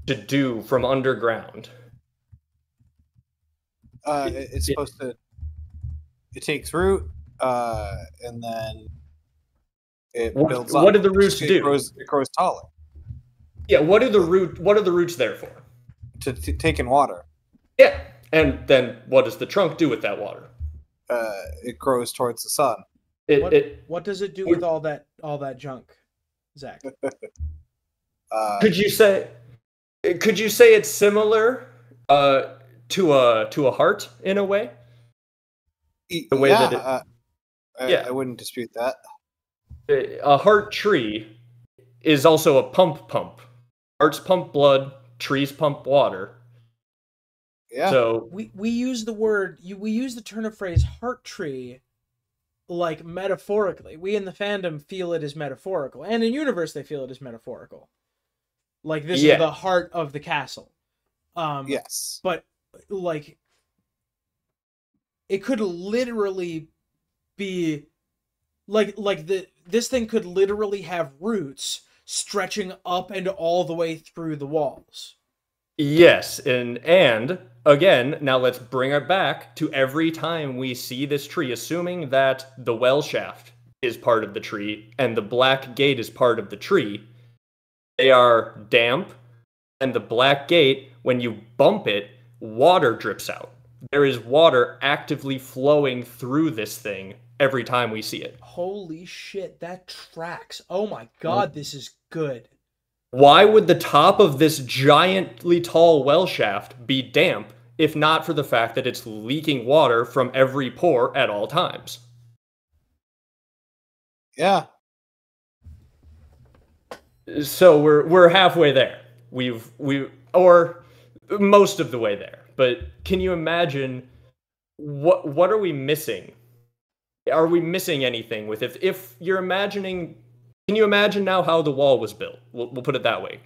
to do from underground? It's supposed to, it takes root, and then it builds up. What do the roots do? It grows taller. Yeah, what are the roots there for? To take in water. Yeah, and then what does the trunk do with that water? It grows towards the sun. What does it do with all that junk, Zach? Could you say it's similar to a heart in a way? The way that I wouldn't dispute that. A heart tree is also a pump. Hearts pump blood, trees pump water. Yeah. So we use the turn of phrase heart tree like metaphorically. We in the fandom feel it as metaphorical, and in universe they feel it as metaphorical. Like this is the heart of the castle. Yes. But like it could literally be this thing could literally have roots stretching up and all the way through the walls. Yes, and again, now let's bring it back to every time we see this tree, assuming that the well shaft is part of the tree and the black gate is part of the tree. They are damp, and the black gate, when you bump it, water drips out. There is water actively flowing through this thing every time we see it. Holy shit, that tracks. Oh my God, this is good. Why would the top of this giantly tall well shaft be damp if not for the fact that it's leaking water from every pore at all times? Yeah. So we're halfway there. Or most of the way there. But can you imagine what are we missing? Are we missing anything with if you're imagining? Can you imagine now how the wall was built? We'll put it that way.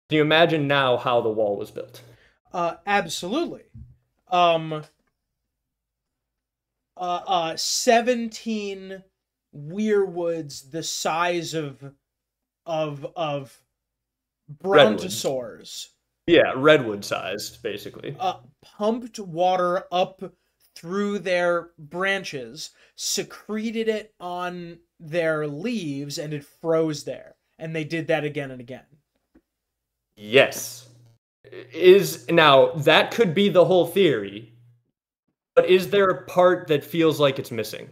Can you imagine now how the wall was built? Absolutely. 17 weirwoods the size of brontosaurs. Yeah, redwood sized, basically. Pumped water up through their branches, secreted it on their leaves, and it froze there. And they did that again and again. Yes. Now, that could be the whole theory, but is there a part that feels like it's missing?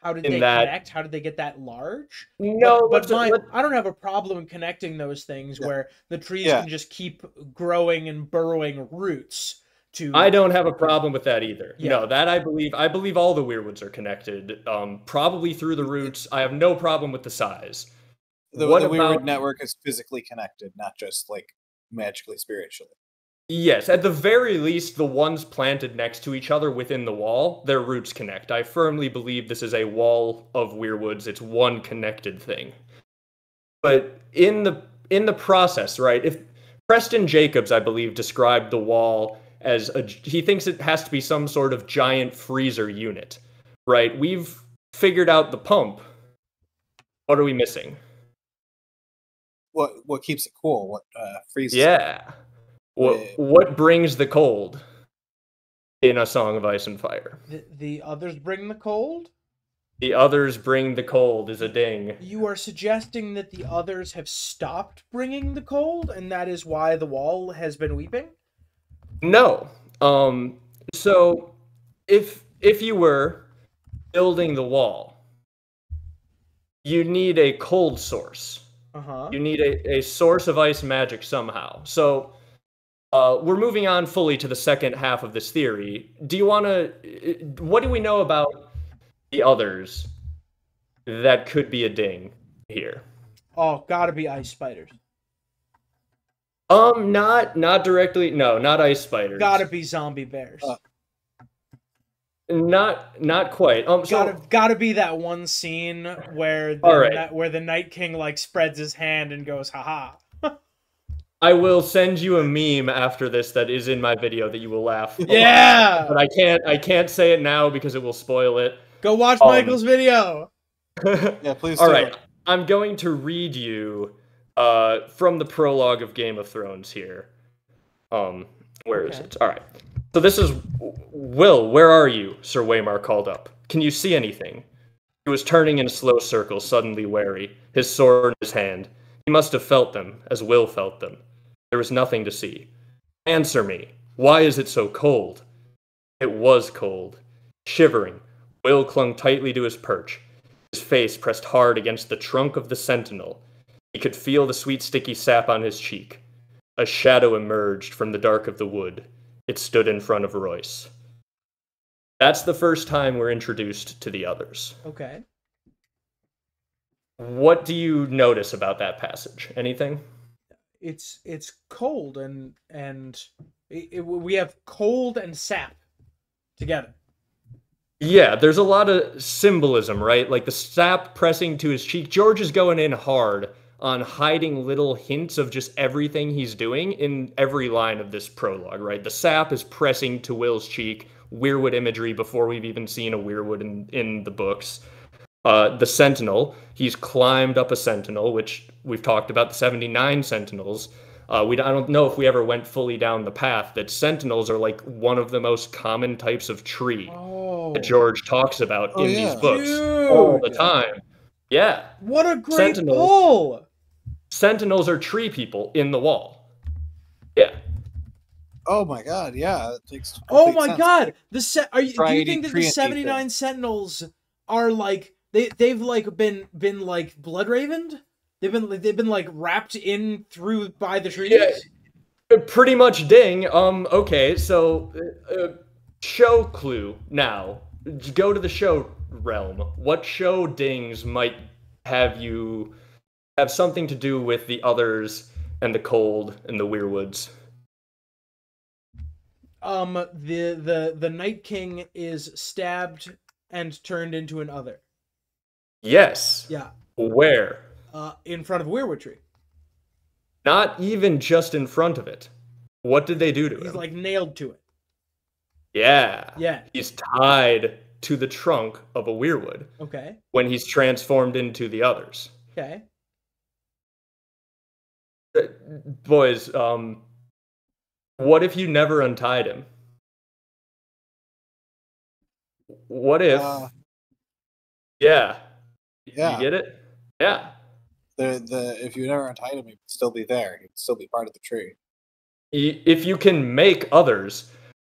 How did they connect? How did they get that large? No, but I don't have a problem connecting those things where the trees can just keep growing and burrowing roots. I don't have a problem with that either. Yeah. No, that I believe all the weirwoods are connected, probably through the roots. I have no problem with the size. The weirwood network is physically connected, not just like magically spiritually. Yes, at the very least, the ones planted next to each other within the wall, their roots connect. I firmly believe this is a wall of weirwoods. It's one connected thing. But in the process, right? If Preston Jacobs, I believe, described the wall as he thinks it has to be some sort of giant freezer unit, right? We've figured out the pump. What are we missing? What keeps it cool? What freezes? Yeah. What brings the cold in A Song of Ice and Fire? The others bring the cold? The others bring the cold is a ding. You are suggesting that the others have stopped bringing the cold, and that is why the wall has been weeping? No. So if you were building the wall, you need a cold source. Uh-huh. You need a source of ice magic somehow. So we're moving on fully to the second half of this theory. Do you want to... What do we know about the others that could be a ding here? Oh, gotta be ice spiders. Not directly. No, not ice spiders. Gotta be zombie bears. Not quite. Gotta be that one scene where where the Night King like spreads his hand and goes, haha. I will send you a meme after this that is in my video that you will laugh. Yeah. But I can't say it now because it will spoil it. Go watch Michael's video. Yeah, please. All right, I'm going to read you from the prologue of Game of Thrones here. Where is it? All right. So this is Will. Where are you? Sir Waymar called up. Can you see anything? He was turning in a slow circle, suddenly wary, his sword in his hand. He must have felt them, as Will felt them. There was nothing to see. Answer me. Why is it so cold? It was cold. Shivering, Will clung tightly to his perch, his face pressed hard against the trunk of the sentinel. He could feel the sweet sticky sap on his cheek. A shadow emerged from the dark of the wood. It stood in front of Royce. That's the first time we're introduced to the others. Okay. What do you notice about that passage? Anything? It's cold and we have cold and sap together. Yeah, there's a lot of symbolism, right? Like the sap pressing to his cheek. George is going in hard on hiding little hints of just everything he's doing in every line of this prologue, right? The sap is pressing to Will's cheek, Weirwood imagery before we've even seen a Weirwood in the books. The Sentinel, he's climbed up a Sentinel, which we've talked about, the 79 Sentinels. I don't know if we ever went fully down the path that Sentinels are like one of the most common types of tree that George talks about in these books all the time. Yeah. What a great pull! Sentinels are tree people in the wall. Yeah. Oh my god, yeah. That makes oh my sense. God! Do you think that the 79 Sentinels are like they've like been like blood ravened? They've been like wrapped in through by the trees? Yeah, pretty much ding. Okay, so show clue now. Go to the show realm. What show dings might have something to do with the others and the cold and the Weirwoods? The Night King is stabbed and turned into an other. Yes. Yeah. Where? In front of a Weirwood tree. Not even just in front of it. What did they do to him? He's like nailed to it. Yeah. Yeah. He's tied to the trunk of a Weirwood. Okay. When he's transformed into the others. Okay. Boys, what if you never untied him? What if... Yeah. You get it? Yeah. If you never untied him, he'd still be there. He'd still be part of the tree. If you can make others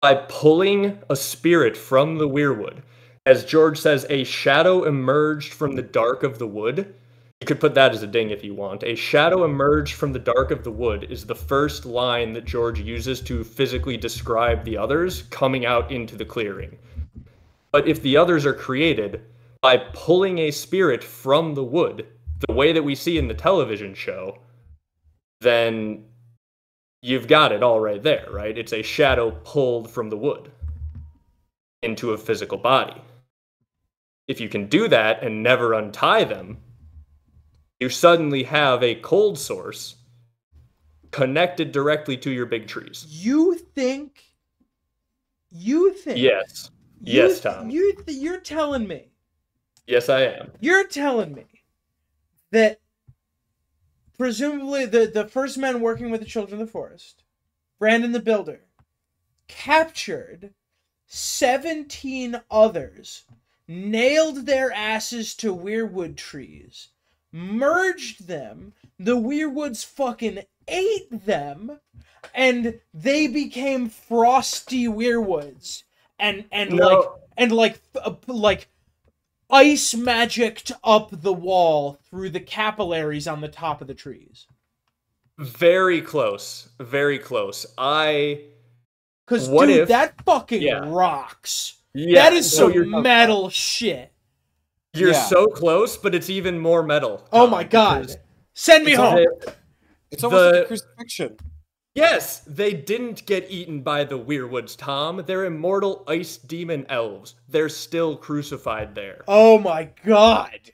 by pulling a spirit from the Weirwood, as George says, a shadow emerged from the dark of the wood. You could put that as a ding if you want. A shadow emerged from the dark of the wood is the first line that George uses to physically describe the others coming out into the clearing. But if the others are created by pulling a spirit from the wood, the way that we see in the television show, then you've got it all right there, right? It's a shadow pulled from the wood into a physical body. If you can do that and never untie them, you suddenly have a cold source connected directly to your big trees. You think? Yes. Yes, Tom. You're telling me. Yes, I am. You're telling me that presumably the first men working with the Children of the Forest, Brandon the Builder, captured 17 others nailed their asses to weirwood trees, merged them, the weirwoods fucking ate them, and they became frosty weirwoods. And No. like ice magicked up the wall through the capillaries on the top of the trees. Very close. Very close. Because, What dude, if- that fucking Yeah. rocks. Yeah, That is so some you're metal shit. You're Yeah. so close, but it's even more metal. Oh Tom, my god. because Send me home. It's almost like The- a crucifixion. Yes, they didn't get eaten by the Weirwoods, Tom. They're immortal ice demon elves. They're still crucified there. Oh my god.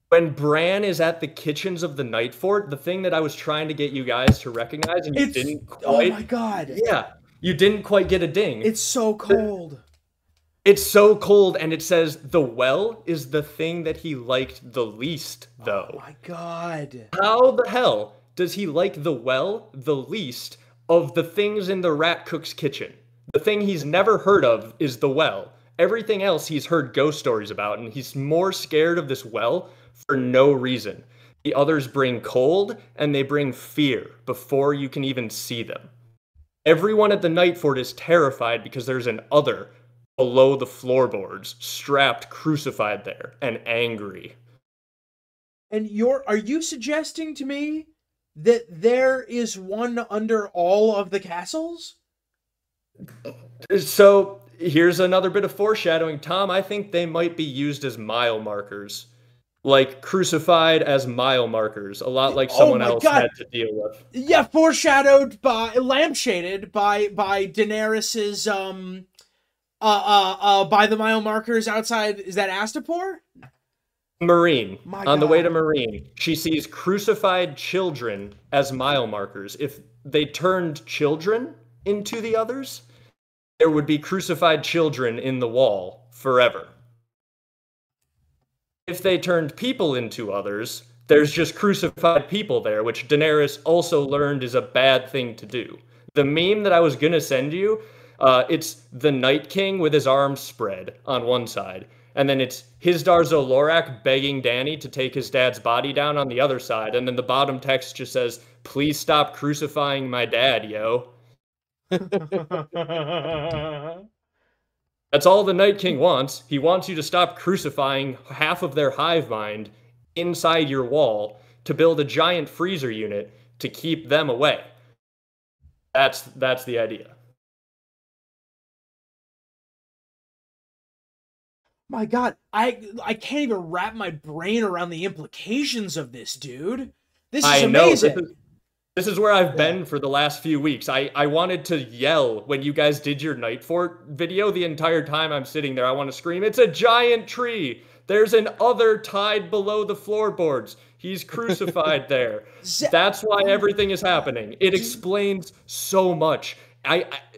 When Bran is at the kitchens of the Night Fort, the thing that I was trying to get you guys to recognize and you didn't Oh quite... my god. Yeah, you didn't quite get a ding. It's so cold. It's so cold, and it says the well is the thing that he liked the least, though. Oh my god. How the hell does he like the well the least of the things in the rat cook's kitchen? The thing he's never heard of is the well. Everything else he's heard ghost stories about, and he's more scared of this well for no reason. The others bring cold, and they bring fear before you can even see them. Everyone at the Night Fort is terrified because there's an other below the floorboards, strapped, crucified there, and angry. And are you suggesting to me that there is one under all of the castles? So, here's another bit of foreshadowing, Tom. I think they might be used as mile markers. Like, crucified as mile markers. A lot like someone my else God. had to deal with. Yeah, foreshadowed by lampshaded by Daenerys's by the mile markers outside. Is that Astapor? Marine. My On the way God. to Marine, she sees crucified children as mile markers. If they turned children into the others, there would be crucified children in the wall forever. If they turned people into others, there's just crucified people there, which Daenerys also learned is a bad thing to do. The meme that I was gonna send you, it's the Night King with his arms spread on one side, and then it's Hizdar Zolorak begging Dany to take his dad's body down on the other side, and then the bottom text just says, "Please stop crucifying my dad, yo." That's all the Night King wants. He wants you to stop crucifying half of their hive mind inside your wall to build a giant freezer unit to keep them away. That's the idea. My god, I can't even wrap my brain around the implications of this, dude. This is I know. amazing. This is where I've been for the last few weeks. I wanted to yell when you guys did your Night Fort video the entire time I'm sitting there. I want to scream, "It's a giant tree! There's an other tied below the floorboards. He's crucified there." That's why everything is happening. It explains so much.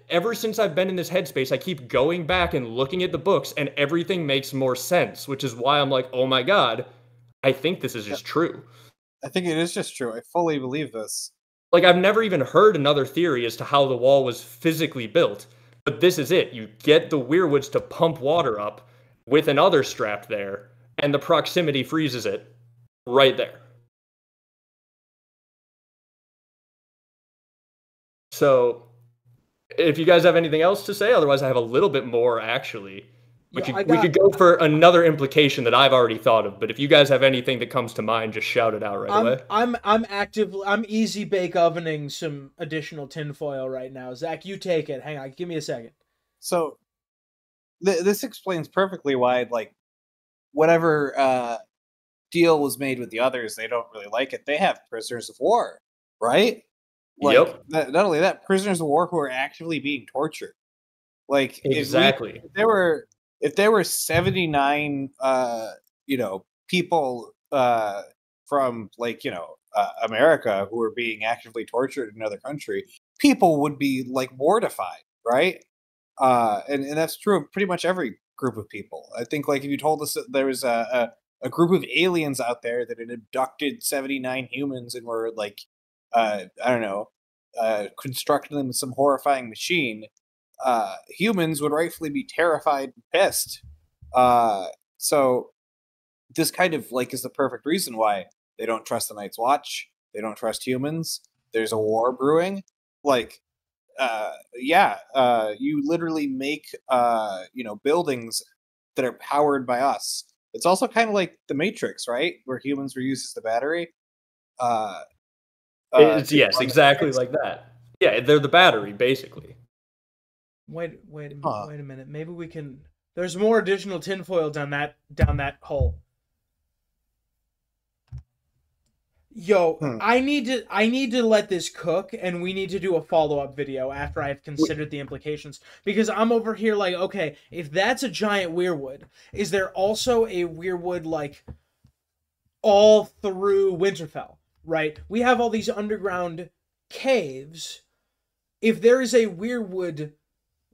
Ever since I've been in this headspace, I keep going back and looking at the books, and everything makes more sense, which is why I'm like, oh my god, I think this is just true. I think it is just true. I fully believe this. Like, I've never even heard another theory as to how the wall was physically built, but this is it. You get the Weirwoods to pump water up with another strapped there, and the proximity freezes it right there. So, if you guys have anything else to say, otherwise I have a little bit more, actually. We could go for another implication that I've already thought of, but if you guys have anything that comes to mind, just shout it out right away. I'm easy bake ovening some additional tinfoil right now. Zach, you take it. Hang on, give me a second. So, this explains perfectly why, like, whatever deal was made with the others, they don't really like it. They have prisoners of war, right? Like, Yep. Not only that, prisoners of war who are actively being tortured. Like, Exactly. if there were 79, people from, like, America who were being actively tortured in another country, people would be, like, mortified, right? And that's true of pretty much every group of people. I think, like, if you told us that there was a group of aliens out there that had abducted 79 humans and were, like, constructing them with some horrifying machine, humans would rightfully be terrified and pissed. So this kind of like is the perfect reason why they don't trust the Night's Watch. They don't trust humans. There's a war brewing. Like, you literally make buildings that are powered by us. It's also kind of like the Matrix, right? Where humans were used as the battery. It's To yes, run the exactly Matrix. like that. Yeah, they're the battery, basically. Wait a Huh. wait a minute. Maybe we can. There's more additional tinfoil down that hole. Yo, Hmm. I need to let this cook, and we need to do a follow-up video after I've considered the implications, because I'm over here like, okay, if that's a giant weirwood, is there also a weirwood like all through Winterfell, right? We have all these underground caves. If there is a weirwood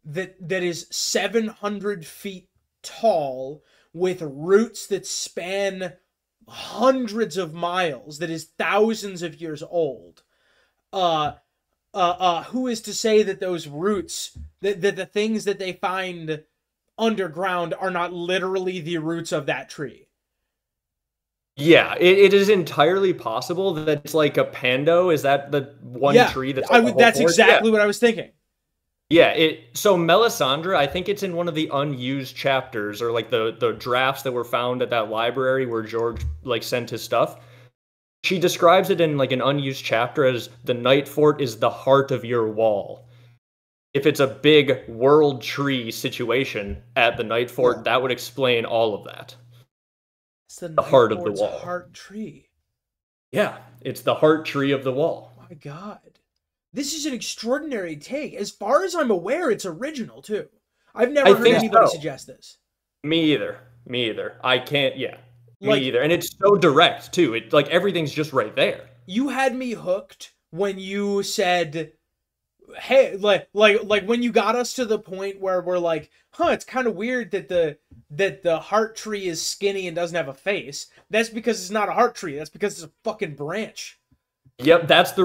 that is 700 feet tall with roots that span hundreds of miles, that is thousands of years old, who is to say that those roots, that the things that they find underground are not literally the roots of that tree? Yeah, it is entirely possible that it's like a pando. Is that the one Yeah, tree that's like a whole that's forest? exactly what I was thinking. Yeah, so Melisandre, I think it's in one of the unused chapters or like the drafts that were found at that library where George like sent his stuff. She describes it in like an unused chapter as the Night Fort is the heart of your wall. If it's a big world tree situation at the Night Fort, Yeah. that would explain all of that. It's the The heart of the Nightfort's wall. heart tree. Yeah, it's the heart tree of the wall. My God. This is an extraordinary take. As far as I'm aware, it's original, too. I've never heard think anybody so. suggest this. Me either. I can't, yeah. Me Like, either. And it's so direct, too. It like everything's just right there. you had me hooked when you said, hey, like when you got us to the point where we're like, huh, it's kind of weird that the heart tree is skinny and doesn't have a face. That's because it's not a heart tree. That's because it's a fucking branch. Yep, that's the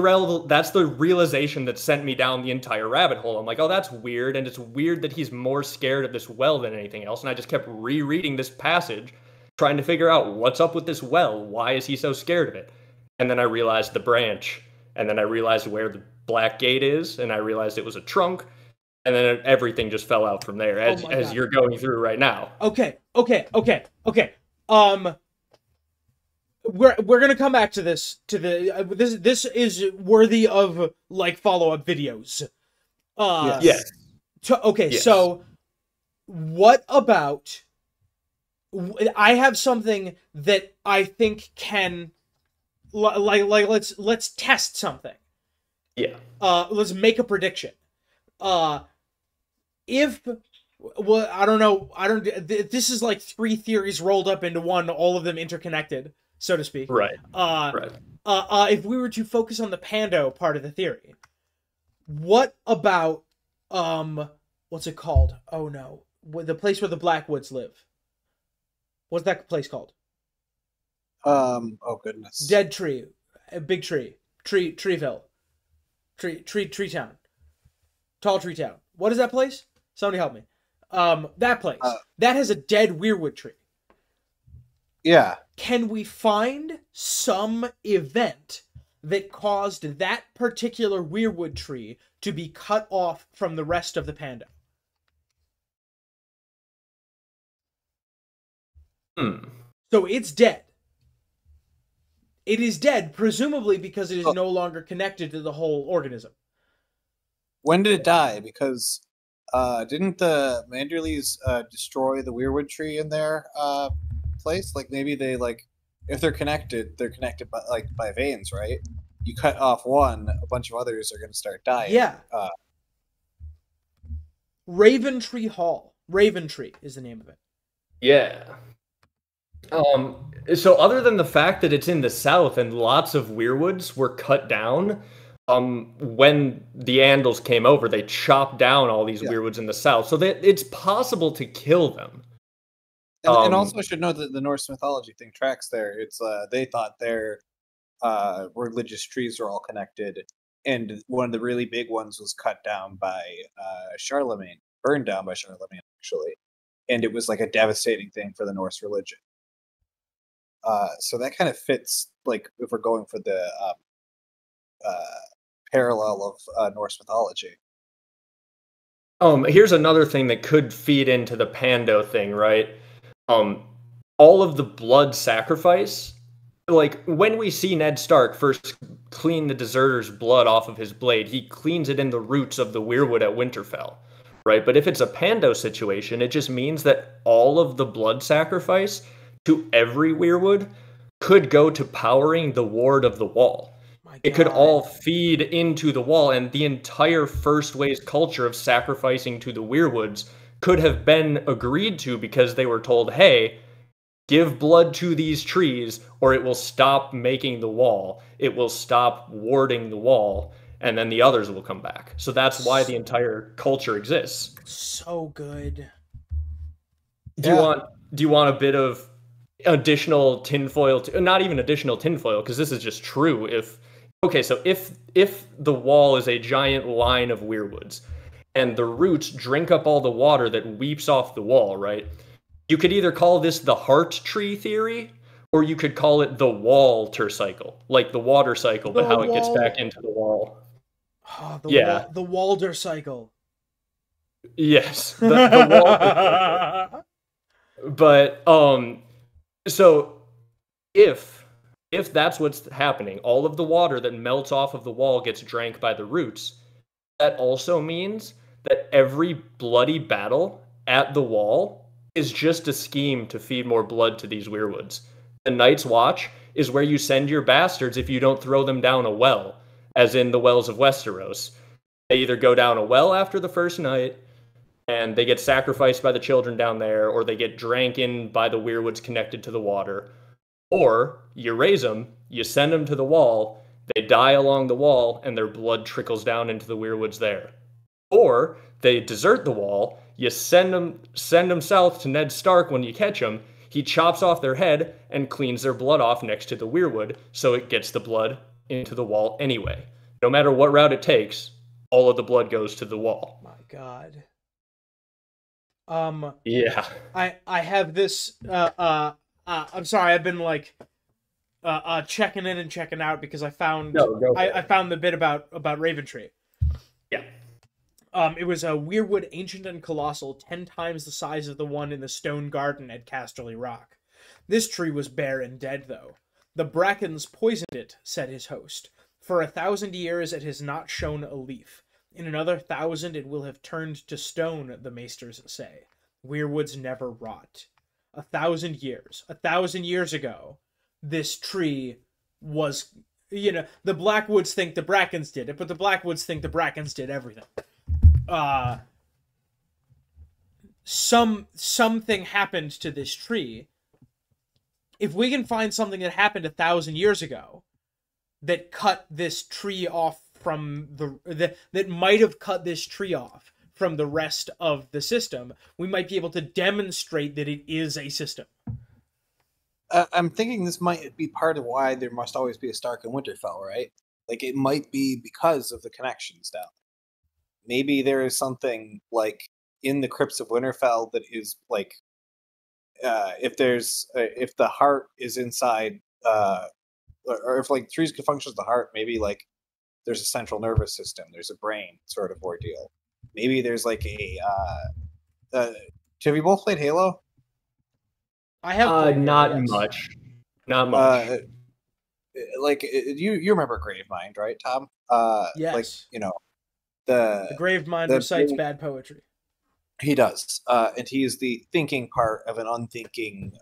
realization that sent me down the entire rabbit hole. I'm like, oh, that's weird, and it's weird that he's more scared of this well than anything else. And I just kept rereading this passage, trying to figure out what's up with this well. Why is he so scared of it? And then I realized the branch, and then I realized where the black gate is, and I realized it was a trunk, and then everything just fell out from there, as my as God. you're going through right now. Okay. We're gonna come back to this. This is worthy of like follow-up videos. Yes. Yes. So what about? I have something that I think can, let's test something. Yeah. Let's make a prediction. If, well, I don't know. This is like three theories rolled up into one, all of them interconnected, so to speak. Right. If we were to focus on the Pando part of the theory, what about, what's it called? Oh no. The place where the Blackwoods live. What's that place called? Oh goodness. Dead Tree. A big tree. Treeville. Tree Town. Tall Tree Town. What is that place? Somebody help me. That place. That has a dead weirwood tree. Yeah. Can we find some event that caused that particular weirwood tree to be cut off from the rest of the Pando? So it's dead. It is dead, presumably because it is no longer connected to the whole organism. When did it die? Because didn't the Manderleys destroy the weirwood tree in their place? Like maybe they if they're connected by veins, right? You cut off one, a bunch of others are going to start dying. Yeah. Raventree Hall. Raventree is the name of it. Yeah. So other than the fact that it's in the south and lots of weirwoods were cut down, when the Andals came over, they chopped down all these weirwoods in the south, so that it's possible to kill them. And also, I should know that the Norse mythology thing tracks there. It's they thought their religious trees were all connected, and one of the really big ones was cut down by Charlemagne, burned down by Charlemagne, actually. and it was like a devastating thing for the Norse religion. So that kind of fits, like, if we're going for the parallel of Norse mythology. Here's another thing that could feed into the Pando thing, right? All of the blood sacrifice, like when we see Ned Stark first clean the deserter's blood off of his blade, he cleans it in the roots of the Weirwood at Winterfell, right? But if it's a Pando situation, it just means that all of the blood sacrifice to every Weirwood could go to powering the ward of the wall. It could all feed into the wall, and the entire First Ways culture of sacrificing to the Weirwoods could have been agreed to because they were told, hey, give blood to these trees or it will stop making the wall. It will stop warding the wall, and then the others will come back. So that's why the entire culture exists. So good. Do you want a bit of additional tinfoil? Not even additional tinfoil, because this is just true. So if the wall is a giant line of weirwoods, and the roots drink up all the water that weeps off the wall, right? You could either call this the heart tree theory, or you could call it the Walter cycle, like the water cycle, but how it gets back into the wall. Oh, the Walder cycle. Yes, the Walter cycle. But so if that's what's happening, all of the water that melts off of the wall gets drank by the roots, that also means that every bloody battle at the wall is just a scheme to feed more blood to these weirwoods. The Night's Watch is where you send your bastards if you don't throw them down a well, as in the wells of Westeros. They either go down a well after the first night, and they get sacrificed by the children down there, or they get drank in by the weirwoods connected to the water. Or you raise them, you send them to the wall, they die along the wall, and their blood trickles down into the weirwoods there. Or they desert the wall, you send them south to Ned Stark when you catch them, he chops off their head and cleans their blood off next to the weirwood, so it gets the blood into the wall anyway. No matter what route it takes, all of the blood goes to the wall. My God. Yeah. I have this I'm sorry, I've been like checking in and checking out because I found I found the bit about Raventree. Yeah. It was a Weirwood, ancient and colossal, 10 times the size of the one in the stone garden at Casterly Rock. This tree was bare and dead, though. The brackens poisoned it, said his host. For 1,000 years it has not shown a leaf. In another 1,000 it will have turned to stone, the maesters say. Weirwoods never rot. 1,000 years. 1,000 years ago, this tree was, the Blackwoods think the Brackens did it, but the Blackwoods think the Brackens did everything. Something happened to this tree. If we can find something that happened 1,000 years ago that cut this tree off from that might have cut this tree off from the rest of the system, we might be able to demonstrate that it is a system. I'm thinking this might be part of why there must always be a Stark in Winterfell, right? Like, it might be because of the connections down there. Maybe there is something, like, in the crypts of Winterfell that is, like, if the heart is inside, or if, like, trees can function as the heart, maybe, like, there's a central nervous system, there's a brain sort of ordeal. Maybe there's, like, have you both played Halo? I have not much. Not much. Like, you remember Gravemind, right, Tom? Yes. Like, the Gravemind recites bad poetry. He does, and he is the thinking part of an unthinking,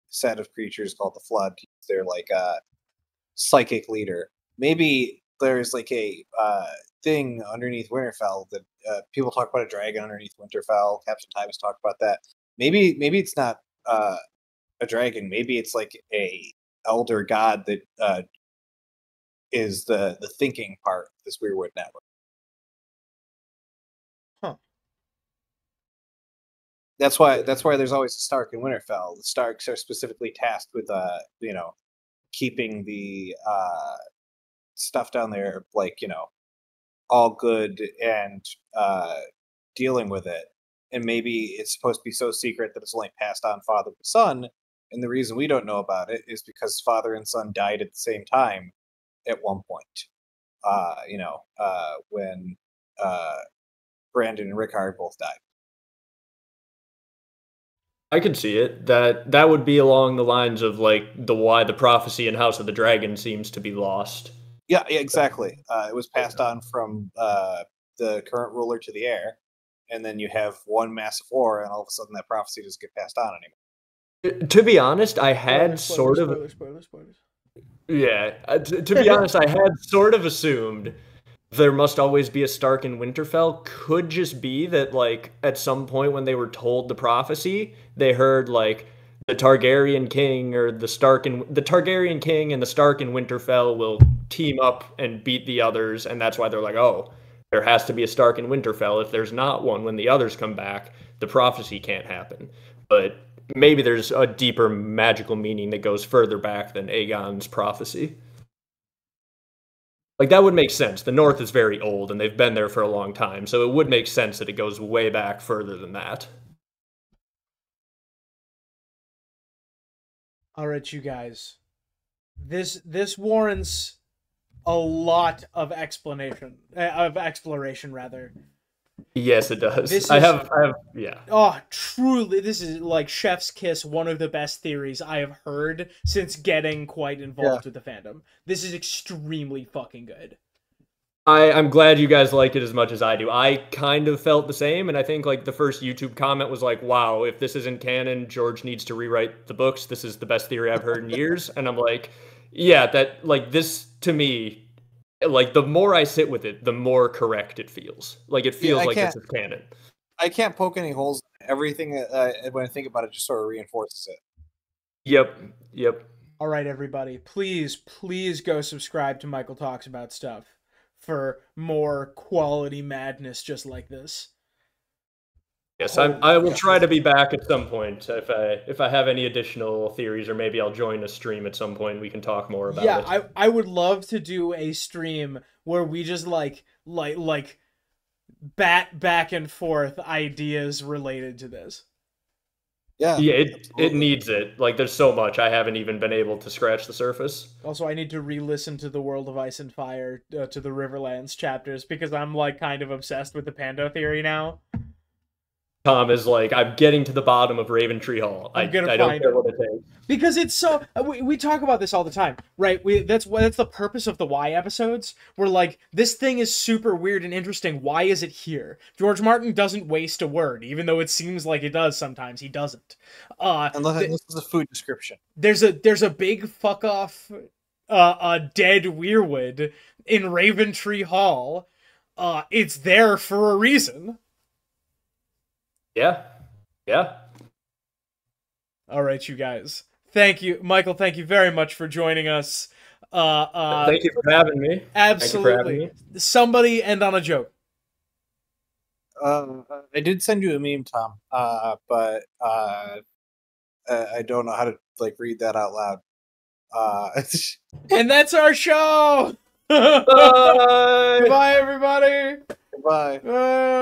set of creatures called the Flood. They're like a psychic leader. Maybe there's like a thing underneath Winterfell that people talk about, a dragon underneath Winterfell. Captain Time has talked about that. Maybe it's not a dragon. Maybe it's like a elder god that is the thinking part of this Weirwood network. Huh. That's why there's always a Stark in Winterfell. The Starks are specifically tasked with keeping the stuff down there, like, all good and dealing with it. and maybe it's supposed to be so secret that it's only passed on father to son. And the reason we don't know about it is because father and son died at the same time at one point. When Brandon and Rickard both died. I could see it. That would be along the lines of like why the prophecy in House of the Dragon seems to be lost. Yeah, exactly. It was passed on from the current ruler to the heir, and then you have one massive war, and all of a sudden that prophecy doesn't get passed on anymore. To be honest, I had Spoilers. Yeah, to be honest, I had sort of assumed there must always be a Stark in Winterfell. Could just be that, like, at some point when they were told the prophecy, they heard, like, the Targaryen king or the Targaryen king and the Stark in Winterfell will team up and beat the others, and that's why they're like, oh, there has to be a Stark in Winterfell. If there's not one when the others come back, the prophecy can't happen. But maybe there's a deeper magical meaning that goes further back than Aegon's prophecy. Like, that would make sense. The North is very old, and they've been there for a long time, so it would make sense that it goes way back further than that. All right, you guys. This warrants a lot of exploration, rather. Yes, it does. Yeah. Oh, truly, this is like chef's kiss, one of the best theories I have heard since getting quite involved with the fandom. This is extremely fucking good. I'm glad you guys like it as much as I do. I kind of felt the same, and I think like the first YouTube comment was like, wow, if this isn't canon, George needs to rewrite the books. This is the best theory I've heard in years. And I'm like, yeah, that, like, this to me, like, the more I sit with it, the more correct it feels. Like, it feels like this is canon. I can't poke any holes. Everything, when I think about it, just sort of reinforces it. Yep. All right, everybody. Please go subscribe to Michael Talks About Stuff for more quality madness just like this. Yes, I will try to be back at some point if I have any additional theories, or maybe I'll join a stream at some point. We can talk more about it. Yeah, I would love to do a stream where we just like bat back and forth ideas related to this. Yeah, it needs it. Like, there's so much I haven't even been able to scratch the surface. Also, I need to re-listen to the World of Ice and Fire, to the Riverlands chapters, because I'm like kind of obsessed with the Pando theory now. Tom is like, I'm getting to the bottom of Raventree Hall. I don't care what it takes. Because it's so... We talk about this all the time, right? That's the purpose of the Why episodes. We're like, this thing is super weird and interesting. Why is it here? George Martin doesn't waste a word, even though it seems like it does sometimes. He doesn't. Unless this is a food description. There's a big fuck-off dead Weirwood in Raventree Hall. It's there for a reason. Yeah. All right, you guys. Thank you, Michael. Thank you very much for joining us. Thank you for having me. Absolutely. Thank you for having me. Somebody end on a joke. I did send you a meme, Tom, but I don't know how to read that out loud. And that's our show. Bye. Goodbye, everybody. Goodbye. Bye.